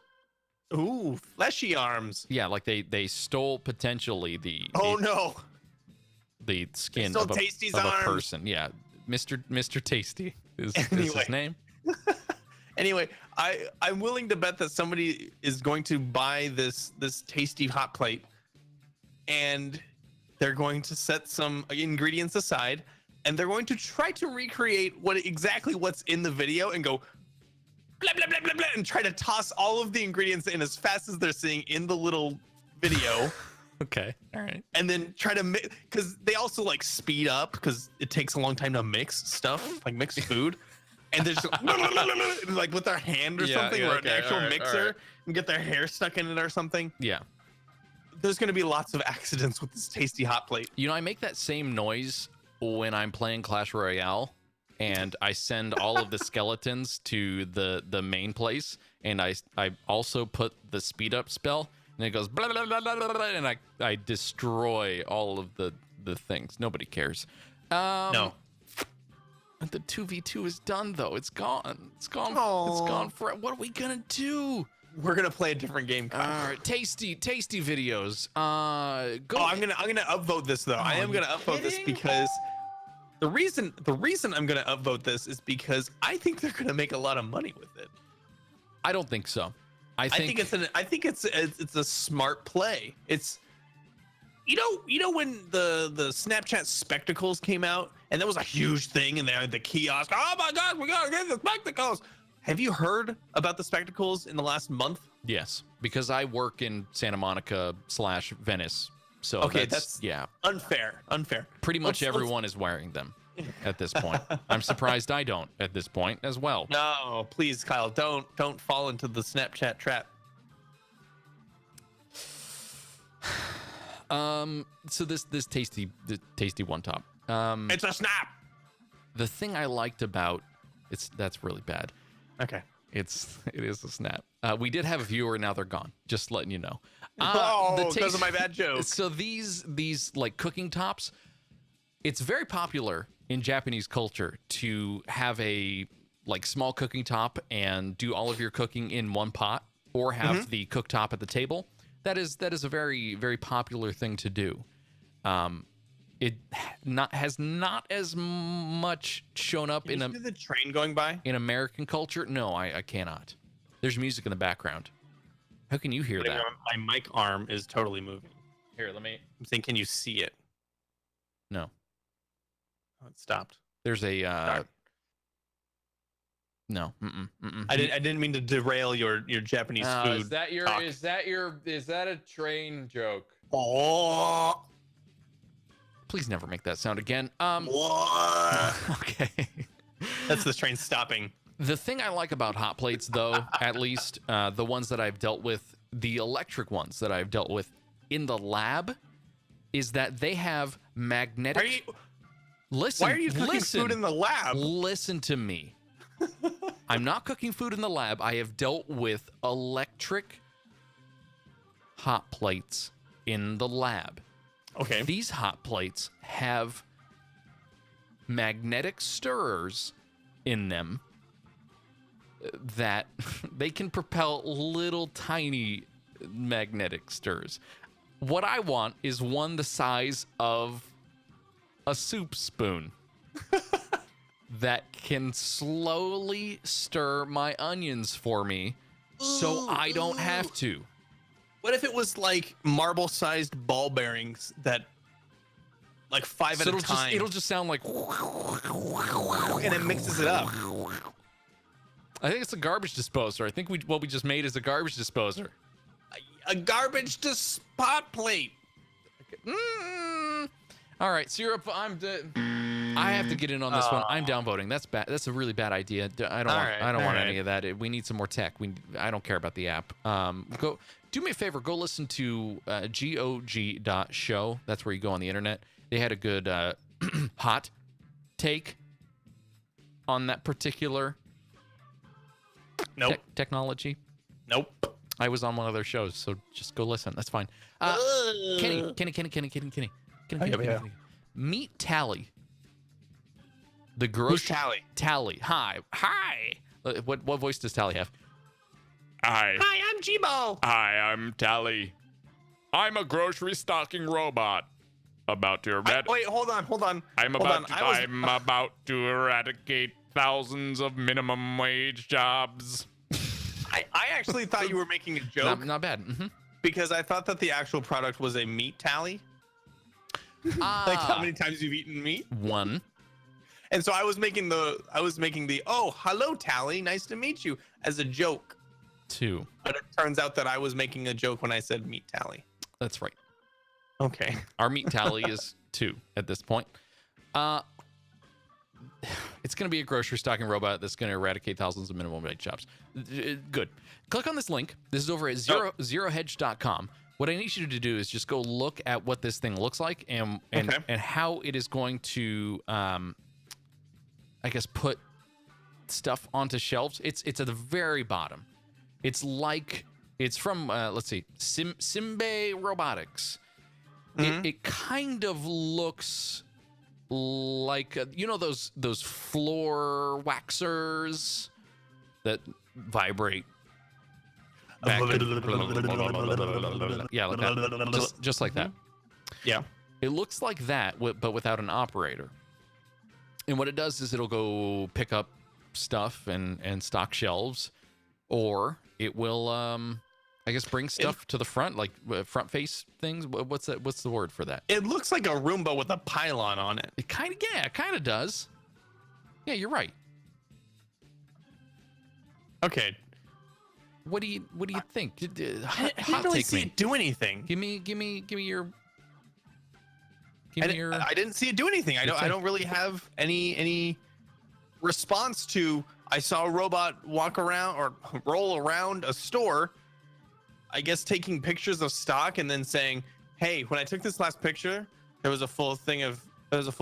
Ooh, fleshy arms. Yeah, like they stole potentially the skin stole of a Tasty's of a arms. person. Yeah, Mr. Tasty is Anyway. his name. Anyway, I'm willing to bet that somebody is going to buy this tasty hot plate, and they're going to set some ingredients aside, and they're going to try to recreate what's in the video and go blah blah blah blah blah and try to toss all of the ingredients in as fast as they're seeing in the little video. Okay, all right. And then try to mix, because they also like speed up because it takes a long time to mix stuff, like mix food. And they're just like with their hand or something, or an actual mixer, and get their hair stuck in it or something. Yeah. There's going to be lots of accidents with this tasty hot plate. You know, I make that same noise when I'm playing Clash Royale, and I send all of the skeletons to the main place, and I also put the speed up spell, and it goes blah blah blah blah blah, and I destroy all of the things. Nobody cares. No. The 2v2 is done though. It's gone. It's gone. Aw. It's gone for. What are we gonna do? We're gonna play a different game, Kyle. All right, tasty videos. Go. Oh, I'm gonna upvote this though. I am gonna upvote this because the reason I'm gonna upvote this is because I think they're gonna make a lot of money with it. I don't think so. I think it's a smart play. It's you know when the Snapchat spectacles came out and that was a huge thing and they had the kiosk. Oh my God, we gotta get the spectacles. Have you heard about the spectacles in the last month? Yes, because I work in Santa Monica / Venice. So okay, that's yeah, unfair. Pretty much everyone is wearing them at this point. I'm surprised I don't at this point as well. No, please, Kyle, don't fall into the Snapchat trap. So this tasty one top. It's a snap. The thing I liked about that's really bad. Okay. It is a snap. We did have a viewer, now they're gone. Just letting you know. Because of my bad joke. So these like cooking tops, it's very popular in Japanese culture to have a like small cooking top and do all of your cooking in one pot, or have the cooktop at the table. That is a very, very popular thing to do. It has not as much shown up in the train going by in American culture. No, I cannot. There's music in the background. How can you hear that? My mic arm is totally moving. Here, let me. I'm saying, can you see it? No. Oh, it stopped. There's a. No. I didn't mean to derail your Japanese food. Is that talk. is that a train joke? Oh. Please never make that sound again. What? Okay. That's the train stopping. The thing I like about hot plates, though, at least the ones that I've dealt with, the electric ones that I've dealt with in the lab, is that they have magnetic. Why are you cooking food in the lab? Listen to me. I'm not cooking food in the lab. I have dealt with electric hot plates in the lab. Okay. These hot plates have magnetic stirrers in them that they can propel little tiny magnetic stirs. What I want is one the size of a soup spoon that can slowly stir my onions for me so I don't have to. What if it was like marble-sized ball bearings that, like 5 at a time? It'll just sound like, and it mixes it up. I think it's a garbage disposer. I think what we just made is a garbage disposer. A garbage hot plate. All right, syrup. I have to get in on this one. I'm downvoting. That's bad. That's a really bad idea. I don't want any of that. We need some more tech. I don't care about the app. Go do me a favor. Go listen to gog.show. That's where you go on the internet. They had a good hot take on that particular technology. Nope. I was on one of their shows, so just go listen. That's fine. Kenny. Meet Tally. The grocery. Who's Tally? Tally. Hi. What voice does Tally have? Hi, I'm Jibo. Hi, I'm Tally. I'm a grocery stocking robot. About to eradicate. Wait, hold on. I'm about to eradicate thousands of minimum wage jobs. I actually thought you were making a joke. Not bad. Mm-hmm. Because I thought that the actual product was a meat tally. Like how many times you've eaten meat? 1. And so I was making the oh, hello Tally, nice to meet you as a joke. 2. But it turns out that I was making a joke when I said meat tally. That's right. Okay. Our meat tally is 2 at this point. It's going to be a grocery stocking robot that's going to eradicate thousands of minimum wage jobs. Good. Click on this link. This is over at zerohedge.com. What I need you to do is just go look at what this thing looks like and how it is going to, I guess, put stuff onto shelves. It's at the very bottom. It's from, let's see, Simbe Robotics. It kind of looks like those floor waxers that vibrate. back to, yeah, like that. Just like that. Yeah. It looks like that, but without an operator. And what it does is it'll go pick up stuff and stock shelves, or it will, I guess, bring stuff to the front, like front face things. What's that? What's the word for that? It looks like a Roomba with a pylon on it. It kind of does. Yeah, you're right. Okay. What do you think? I didn't really see it do anything. Give me your. I didn't see it do anything. I don't really have any response to. I saw a robot walk around or roll around a store, I guess taking pictures of stock and then saying, "Hey, when I took this last picture, there was a full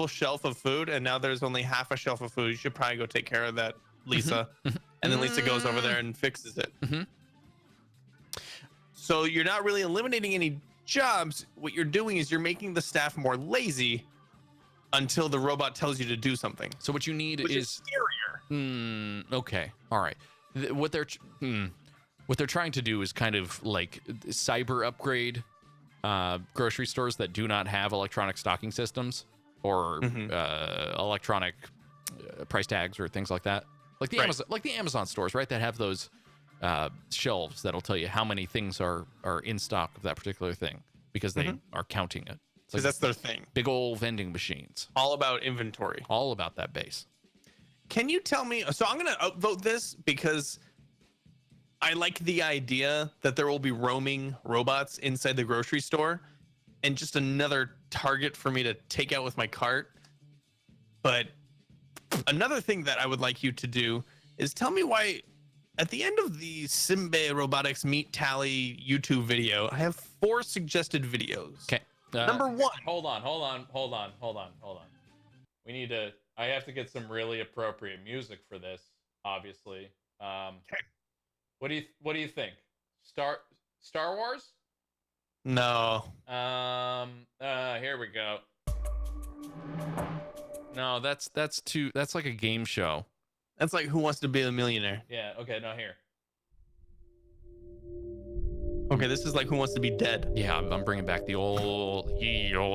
shelf of food, and now there's only half a shelf of food. You should probably go take care of that, Lisa." And then Lisa goes over there and fixes it. So you're not really eliminating any jobs. What you're doing is you're making the staff more lazy until the robot tells you to do something. So what you need is scarier. Okay. All right. What they're trying to do is kind of like cyber upgrade grocery stores that do not have electronic stocking systems or electronic price tags or things like that. Like the Amazon stores, right? That have those shelves that'll tell you how many things are in stock of that particular thing because they are counting it. Because that's their thing. Big old vending machines. All about inventory. All about that base. Can you tell me? So I'm going to upvote this because I like the idea that there will be roaming robots inside the grocery store and just another target for me to take out with my cart. But another thing that I would like you to do is tell me why at the end of the Simbe Robotics Meat Tally YouTube video, I have 4 suggested videos. Okay. Number 1. Hold on. I have to get some really appropriate music for this, obviously. Okay. What do you think? Star Wars? No. Here we go. No, that's like a game show. That's like Who Wants to Be a Millionaire. Yeah, okay, no, here. Okay, this is like Who Wants to Be Dead. Yeah, I'm bringing back the old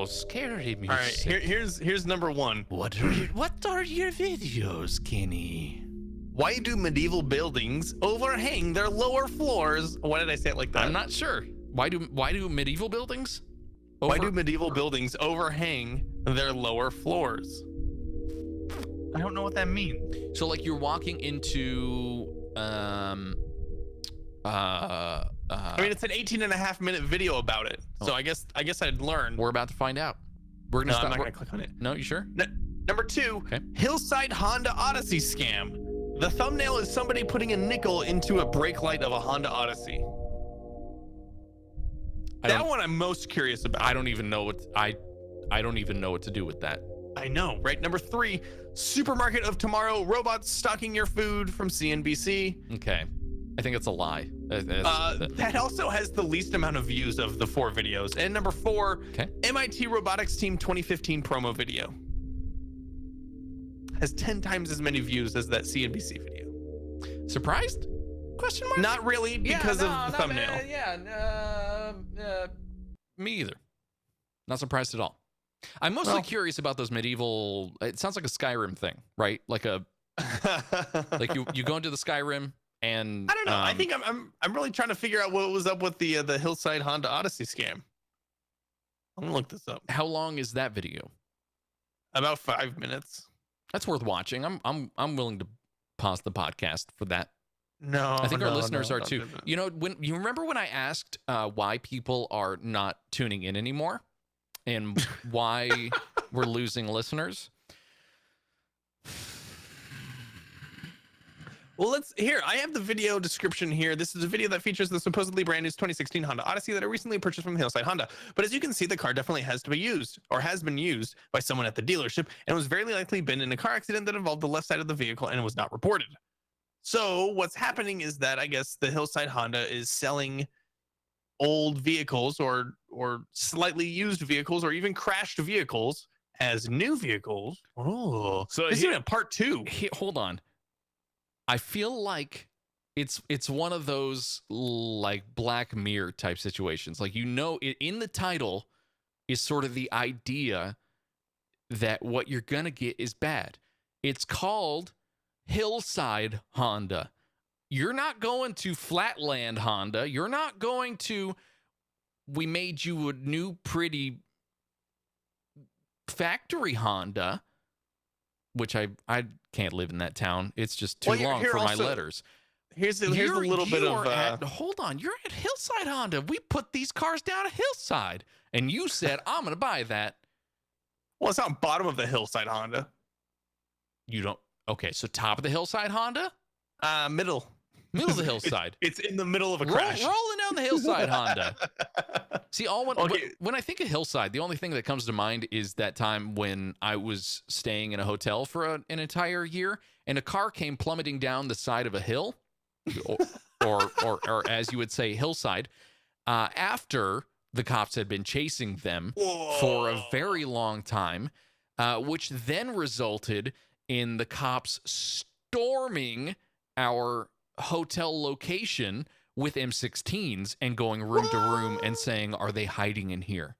scary music. All right, here's number 1. What are your videos, Kenny? Why do medieval buildings overhang their lower floors? Why did I say it like that? I'm not sure. Why do medieval buildings? Why do medieval buildings overhang their lower floors? I don't know what that means. So like you're walking into I mean, it's an 18.5-minute video about it. So I guess I'd learn. we're about to find out. We're gonna No, I'm stop. not gonna click on it. No, you sure? Number 2, Okay. Hillside Honda Odyssey scam. The thumbnail is somebody putting a nickel into a brake light of a Honda Odyssey. That one I'm most curious about. I don't even know what I don't even know what to do with that. I know, right? Number 3, Supermarket of Tomorrow, robots stocking your food from CNBC. Okay. I think it's a lie. That also has the least amount of views of the 4 videos. And number 4, Okay. MIT Robotics Team 2015 promo video. Has 10 times as many views as that CNBC video. Surprised? Question mark? Not really, because of the thumbnail. Me either. Not surprised at all. I'm mostly curious about those medieval. It sounds like a Skyrim thing, right? Like like you go into the Skyrim and I don't know. I think I'm really trying to figure out what was up with the Hillside Honda Odyssey scam. I'm gonna look this up. How long is that video? About 5 minutes. That's worth watching. I'm willing to pause the podcast for that. No, I think our listeners are don't too. do that. You know, when you remember when I asked why people are not tuning in anymore and why we're losing listeners? Well, I have the video description here. This is a video that features the supposedly brand new 2016 Honda Odyssey that I recently purchased from Hillside Honda. But as you can see, the car definitely has to be used or has been used by someone at the dealership and was very likely been in a car accident that involved the left side of the vehicle and was not reported. So what's happening is that I guess the Hillside Honda is selling old vehicles or slightly used vehicles or even crashed vehicles as new vehicles. Oh, So this is even a part 2. Hold on. I feel like it's one of those like Black Mirror type situations. Like, in the title is sort of the idea that what you're gonna get is bad. It's called Hillside Honda. You're not going to Flatland Honda. You're not going to, we made you a new pretty factory Honda, which I can't live in that town. It's just too long for my letters. Here's a little bit of hold on, you're at Hillside Honda. We put these cars down at Hillside, and you said I'm gonna buy that. Well, it's on bottom of the Hillside Honda. You don't. Okay, so top of the Hillside Honda, Middle of the hillside. It's in the middle of a crash. Rolling down the Hillside Honda. See, when I think of Hillside, the only thing that comes to mind is that time when I was staying in a hotel for an entire year, and a car came plummeting down the side of a hill, or as you would say, hillside, after the cops had been chasing them for a very long time, which then resulted in the cops storming our hotel location with M16s and going room to room and saying, "Are they hiding in here?"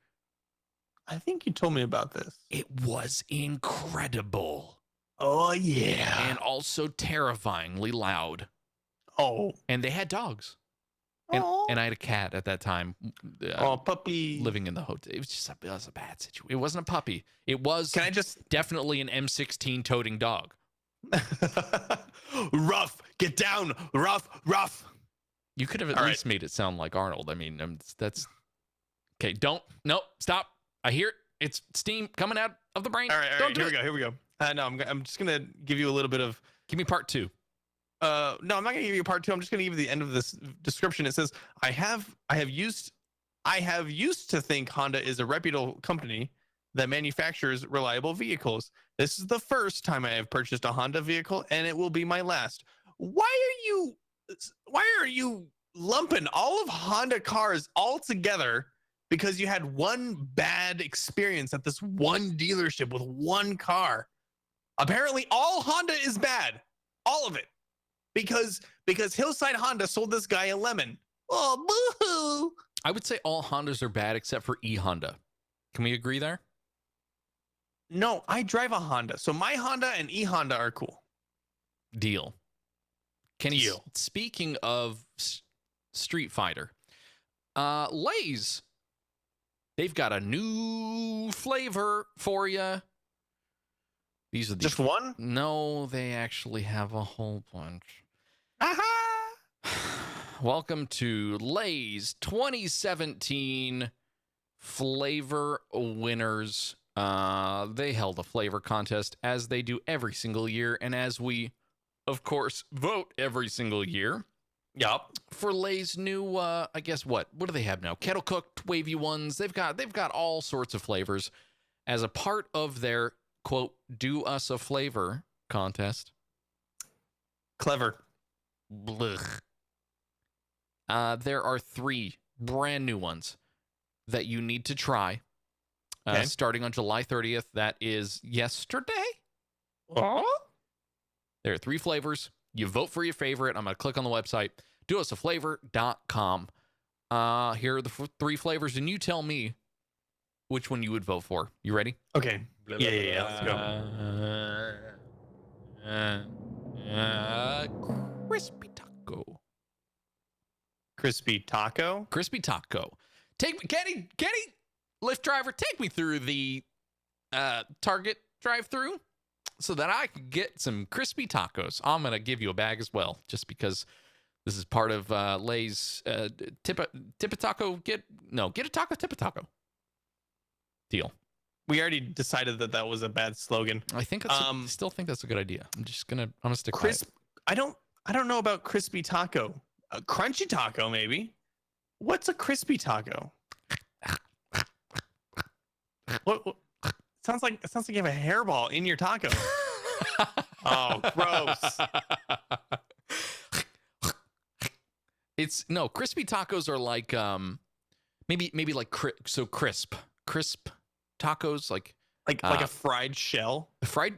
I think you told me about this. It was incredible. Oh, yeah. And also terrifyingly loud. Oh. And they had dogs. And I had a cat at that time. Puppy. Living in the hotel. It was a bad situation. It wasn't a puppy. It was definitely an M16 toting dog. Rough. Get down. Rough. You could have at least made it sound like Arnold. I mean, that's... Okay, stop. I hear it. It's steam coming out of the brain. All right, here we go. No, I'm just going to give you a little bit of... Give me part 2. No, I'm not going to give you part 2. I'm just going to give you the end of this description. It says, I have used to think Honda is a reputable company that manufactures reliable vehicles. This is the first time I have purchased a Honda vehicle, and it will be my last. Why are you lumping all of Honda cars all together because you had one bad experience at this one dealership with one car? Apparently all Honda is bad. All of it. Because Hillside Honda sold this guy a lemon. Oh, boo-hoo. I would say all Hondas are bad except for E-Honda. Can we agree there? No, I drive a Honda. So my Honda and E-Honda are cool. Deal. Speaking of Street Fighter, Lay's, they've got a new flavor for you. These are just one? No, they actually have a whole bunch. Aha! Welcome to Lay's 2017 Flavor Winners. They held a flavor contest as they do every single year, and as we, of course, vote every single year. Yup. For Lay's new, I guess what do they have now? Kettle cooked, wavy ones. They've got all sorts of flavors as a part of their quote, do us a flavor contest. Clever. Blech. There are 3 brand new ones that you need to try. Starting on July 30th. That is yesterday. There are 3 flavors. You vote for your favorite. I'm going to click on the website, dousaflavor.com. Here are the 3 flavors, and you tell me which one you would vote for. You ready? Okay. Yeah. Let's go. Crispy taco. Crispy taco? Crispy taco. Take me, Kenny, Lyft driver, take me through the Target drive-thru so that I can get some crispy tacos. I'm going to give you a bag as well, just because this is part of Lay's tip a taco, get a taco, tip a taco deal. We already decided that was a bad slogan. I think still think that's a good idea. I'm gonna stick by it. I don't know about crispy taco. A crunchy taco, maybe. What's a crispy taco? What? It sounds like you have a hairball in your taco. Oh, gross. Crispy tacos are like maybe like crisp tacos, like a fried shell.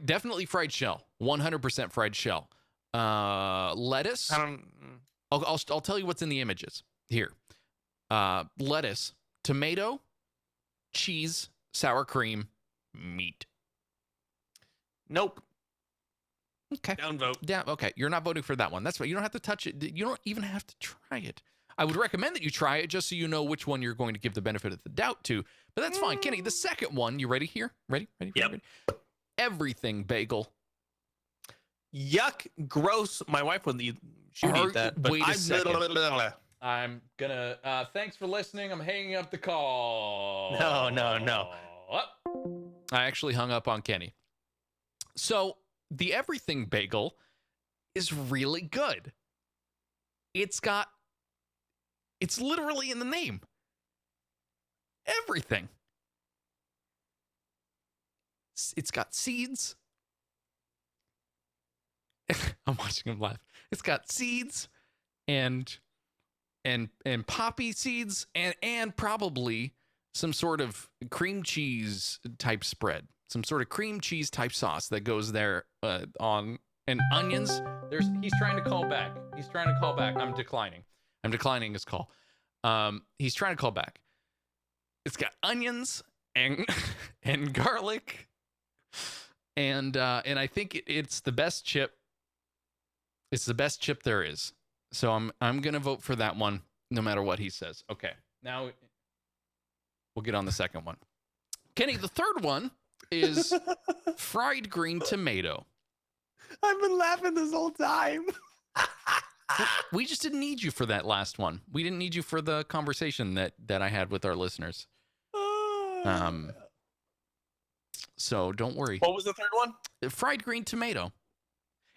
Definitely fried shell. 100% fried shell. lettuce. I don't. I'll tell you what's in the images here. Lettuce, tomato, cheese, sour cream, meat. Nope. Okay. Downvote. Yeah. Okay. You're not voting for that one. That's right. You don't have to touch it. You don't even have to try it. I would recommend that you try it just so you know which one you're going to give the benefit of the doubt to. But that's fine. Kenny, the second one, you ready here? Ready? Yep. Everything bagel. Yuck. Gross. My wife would eat. She would eat that. But Wait a second. I'm gonna. Thanks for listening. I'm hanging up the call. No. I actually hung up on Kenny. So the everything bagel is really good. It's literally in the name. Everything. It's got seeds. I'm watching him laugh. It's got seeds and poppy seeds and probably some sort of cream cheese type spread. Some sort of cream cheese type sauce that goes there on and onions. He's trying to call back. I'm declining his call. He's trying to call back. It's got onions and garlic, and I think it's the best chip. It's the best chip there is. So I'm gonna vote for that one, no matter what he says. Okay, now we'll get on the second one. Kenny, the third one is fried green tomato. I've been laughing this whole time. We just didn't need you for that last one. We didn't need you for the conversation that I had with our listeners. So don't worry. What was the third one? Fried green tomato.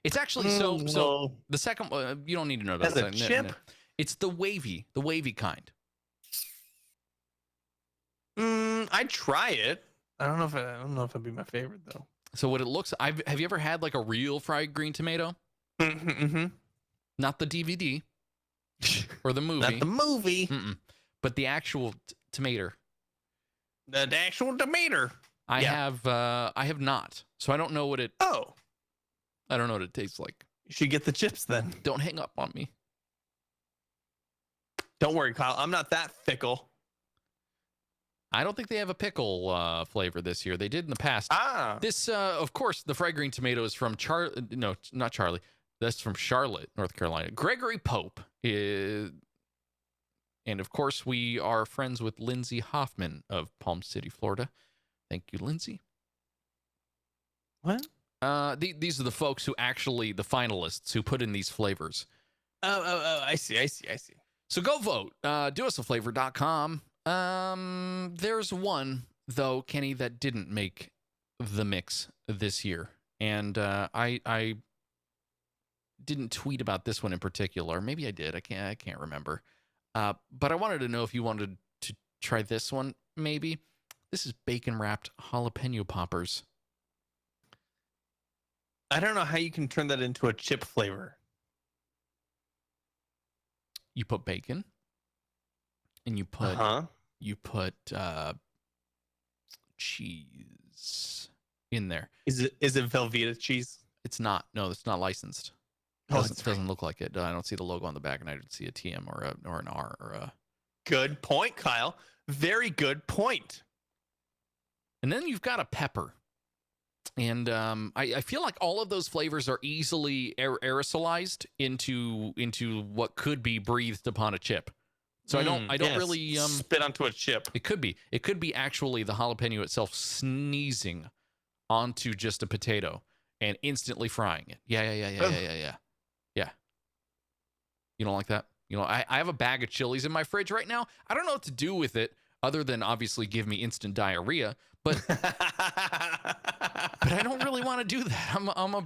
It's actually so the second one, you don't need to know about As a chip? It's the wavy kind. I'd try it. I don't know if it'd be my favorite though. So what it looks, have you ever had like a real fried green tomato? Mm-hmm. Not the DVD or the movie. Not the movie. But the actual tomato. The actual tomato. I have not. So I don't know what it. Oh. I don't know what it tastes like. You should get the chips then. Don't hang up on me. Don't worry, Kyle. I'm not that fickle. I don't think they have a pickle flavor this year. They did in the past. This, of course, the fried green tomato is from No, not Charlie. That's from Charlotte, North Carolina. Gregory Pope is, and of course, we are friends with Lindsay Hoffman of Palm City, Florida. Thank you, Lindsay. What? These are the folks who actually, the finalists who put in these flavors. Oh, I see. So go vote. DoUsAFlavor.com. There's one, though, Kenny, that didn't make the mix this year. And I didn't tweet about this one in particular. Maybe I did. I can't remember. But I wanted to know if you wanted to try this one, maybe. This is bacon-wrapped jalapeno poppers. I don't know how you can turn that into a chip flavor. You put bacon, and you put cheese in there. Is it Velveeta cheese? It's not. No, it's not licensed. It doesn't look like it. I don't see the logo on the back, and I didn't see a TM or an R or a. Good point, Kyle. Very good point. And then you've got a pepper. And I feel like all of those flavors are easily aerosolized into what could be breathed upon a chip. So I don't really spit onto a chip. It could be actually the jalapeno itself sneezing onto just a potato and instantly frying it. Yeah. You don't like that? You know, I have a bag of chilies in my fridge right now. I don't know what to do with it other than obviously give me instant diarrhea. But I don't really want to do that.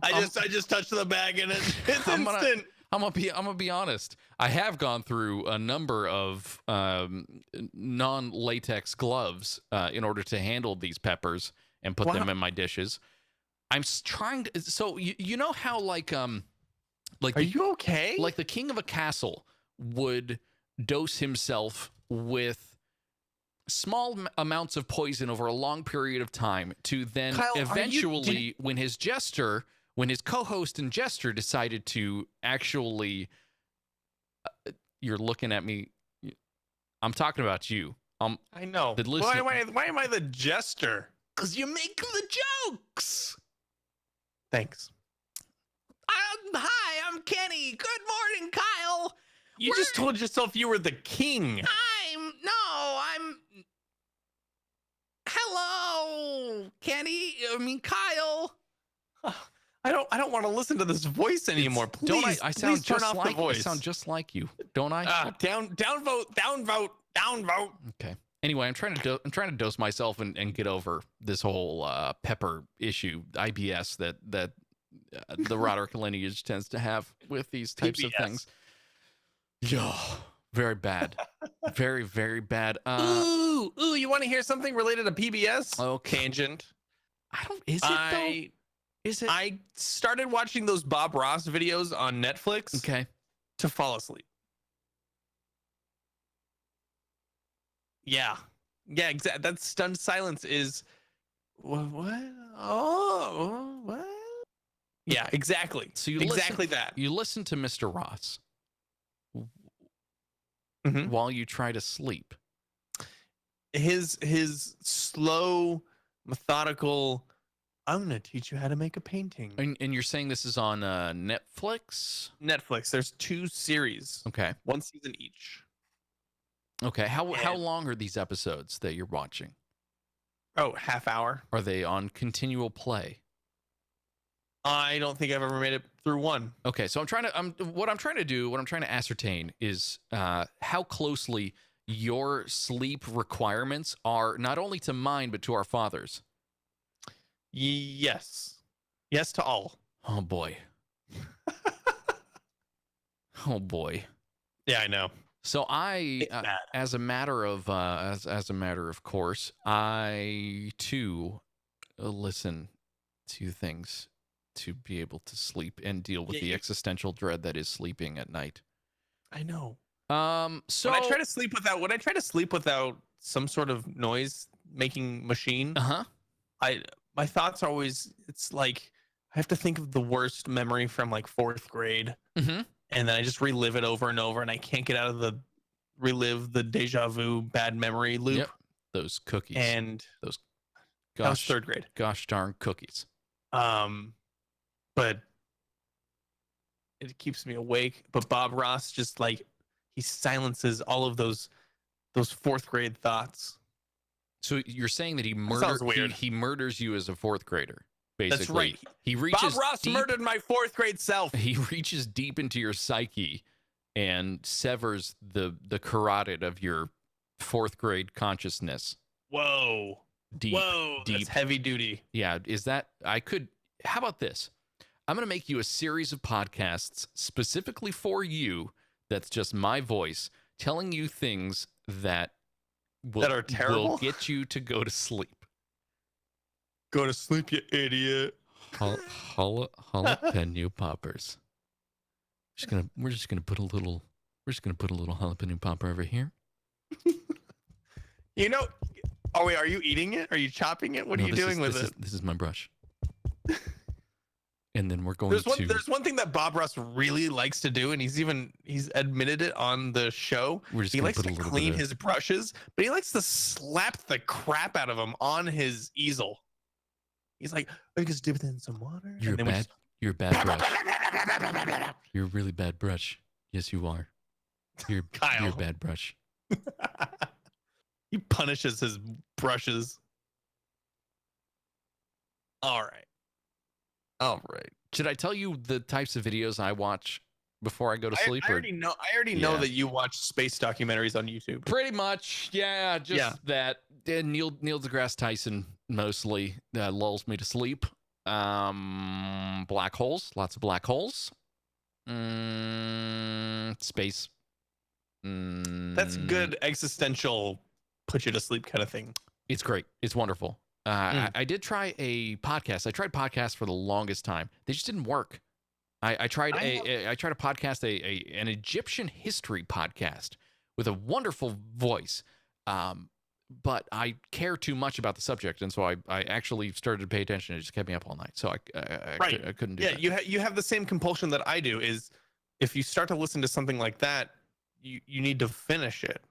I just touched the bag and it's instant. I'm gonna be honest. I have gone through a number of non-latex gloves in order to handle these peppers and put them in my dishes. I'm trying to. So you know how like are you okay? Like the king of a castle would dose himself with small amounts of poison over a long period of time to then eventually, when his jester when his co-host and jester decided to actually, you're looking at me. I'm talking about you. I know. The listener- Why am I the jester? Because you make the jokes. Thanks. Hi, I'm Kenny. Good morning, Kyle. You just told yourself you were the king. Hello, Kenny. I mean, Kyle. I don't want to listen to this voice anymore. Please, Don't I sound please turn just off like the voice. I sound just like you, don't I? Downvote. Okay. Anyway, I'm trying to dose myself and get over this whole pepper issue, IBS that the Roderick lineage tends to have with these types of PBS. things. Yeah, very bad, very very bad. Ooh, you want to hear something related to PBS? Okay. Tangent. I don't. Is it though? Is it? I started watching those Bob Ross videos on Netflix Okay. to fall asleep. Yeah, exactly. That stunned silence is what? Oh, what? Yeah, exactly. So you exactly listen, that. You listen to Mr. Ross Mhm. while you try to sleep. His slow, methodical. I'm gonna teach you how to make a painting. And you're saying this is on Netflix? Netflix. There's 2 series, Okay. 1 season each. Okay. How And- long are these episodes that you're watching? Oh, half hour. Are they on continual play? I don't think I've ever made it through one. Okay, so what I'm trying to ascertain is how closely your sleep requirements are not only to mine but to our fathers. Yes to all. Oh boy. Oh boy. Yeah, I know. So It's bad. as a matter of course, I too listen to things to be able to sleep and deal with Yeah, the you- existential dread that is sleeping at night. I know. So When I try to sleep without some sort of noise making machine, uh-huh. my thoughts are always, it's like I have to think of the worst memory from like 4th grade, Mm-hmm. and then I just relive it over and over, and I can't get out of relive the deja vu bad memory loop. Yep. Those cookies. And those that was gosh 3rd grade. gosh darn cookies. But it keeps me awake. But Bob Ross just like he silences all of those 4th grade thoughts. So you're saying that sounds weird. he murders you as a 4th grader, basically. That's right. He reaches Bob Ross deep, murdered my 4th grade self. He reaches deep into your psyche and severs the carotid of your 4th grade consciousness. Whoa. Deep. Whoa. Deep. That's heavy duty. Yeah, how about this? I'm going to make you a series of podcasts specifically for you that's just my voice telling you things that Are terrible? will get you to go to sleep. Go to sleep, you idiot. Jalapeno poppers. We're just gonna put a little jalapeno popper over here. You know, are you eating it? Are you chopping it? What are you doing with it? This is my brush. And then we're going There's one thing that Bob Ross really likes to do, and he's admitted it on the show. We're just He gonna likes put a to little clean bit of- his brushes, but he likes to slap the crap out of them on his easel. He's like, "Oh, you just dip it in some water." You're and then we bad. You're a bad brush. You're a really bad brush. Yes, you are. You're Kyle. a bad brush. He punishes his brushes. All right. Should I tell you the types of videos I watch before I go to sleep? I already know. I already know Yeah. that you watch space documentaries on YouTube. Pretty much, yeah. Just that. And Neil deGrasse Tyson mostly lulls me to sleep. Black holes, lots of black holes. Space. That's good existential, put you to sleep kind of thing. It's great. It's wonderful. I did try a podcast. I tried podcasts for the longest time. They just didn't work. I tried a podcast, an Egyptian history podcast with a wonderful voice. but I care too much about the subject, and so I actually started to pay attention. It just kept me up all night, so I couldn't do that. You have the same compulsion that I do. Is if you start to listen to something like that, you need to finish it.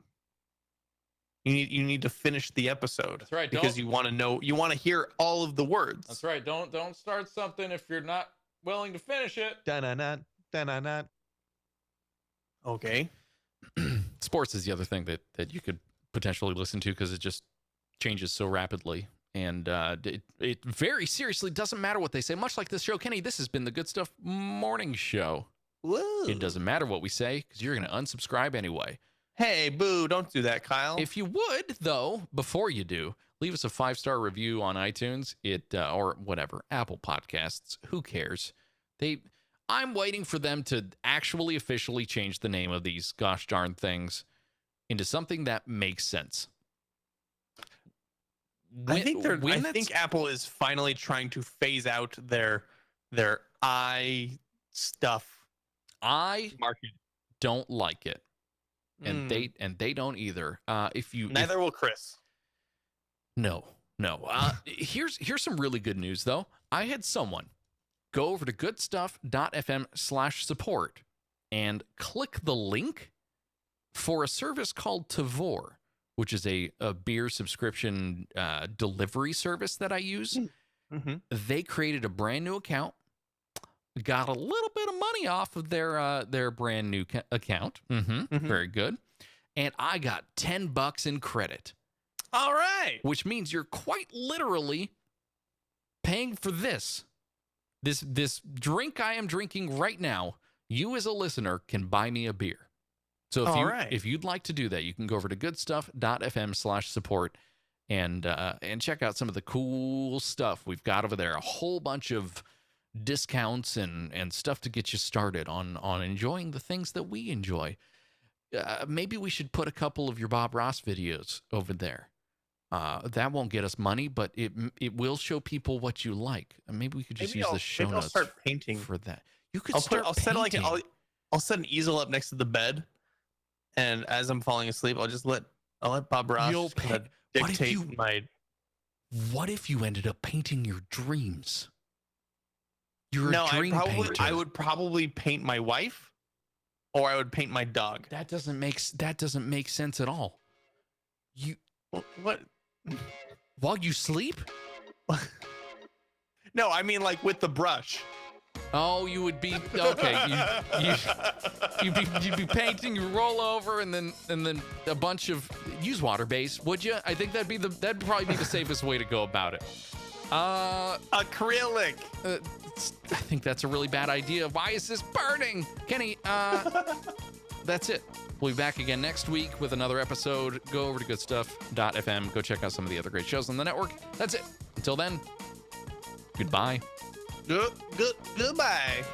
You need to finish the episode. That's right. Because you want to hear all of the words. That's right. Don't start something if you're not willing to finish it. Da-na-na. Okay. Sports is the other thing that you could potentially listen to because it just changes so rapidly. And it very seriously doesn't matter what they say. Much like this show, Kenny, this has been the Good Stuff Morning Show. Whoa. It doesn't matter what we say because you're going to unsubscribe anyway. Hey, boo, don't do that, Kyle. If you would, though, before you do, leave us a 5-star review on iTunes, or whatever, Apple Podcasts. Who cares? I'm waiting for them to actually officially change the name of these gosh darn things into something that makes sense. I think Apple is finally trying to phase out their I stuff. I market. Don't like it, and they don't either. Neither will Chris. No. Here's some really good news though. I had someone go over to Goodstuff.fm/support and click the link for a service called Tavor, which is a beer subscription delivery service that I use. Mm-hmm. They created a brand new account, got a little bit of money off of their brand new account. Very good. And I got $10 in credit. All right. Which means you're quite literally paying for this drink I am drinking right now. You as a listener can buy me a beer. So if you'd like to do that, you can go over to goodstuff.fm/support and check out some of the cool stuff we've got over there. A whole bunch of discounts and stuff to get you started on enjoying the things that we enjoy. Maybe we should put a couple of your Bob Ross videos over there. That won't get us money, but it will show people what you like. Maybe we could just use the show notes. I'll start painting for that. You could start painting. I'll set an easel up next to the bed, and as I'm falling asleep, I'll let Bob Ross dictate my. What if you ended up painting your dreams? You're a dream painter. I would probably paint my wife, or I would paint my dog. That doesn't make sense at all. What? While you sleep? No, I mean like with the brush. Oh, you would be okay. You'd be painting. You roll over, and then a bunch of use water base. Would you? I think that'd probably be the safest way to go about it. Acrylic. I think that's a really bad idea. Why is this burning, Kenny? That's it. We'll be back again next week with another episode. Go over to goodstuff.fm. Go check out some of the other great shows on the network. That's it. Until then, goodbye. Goodbye.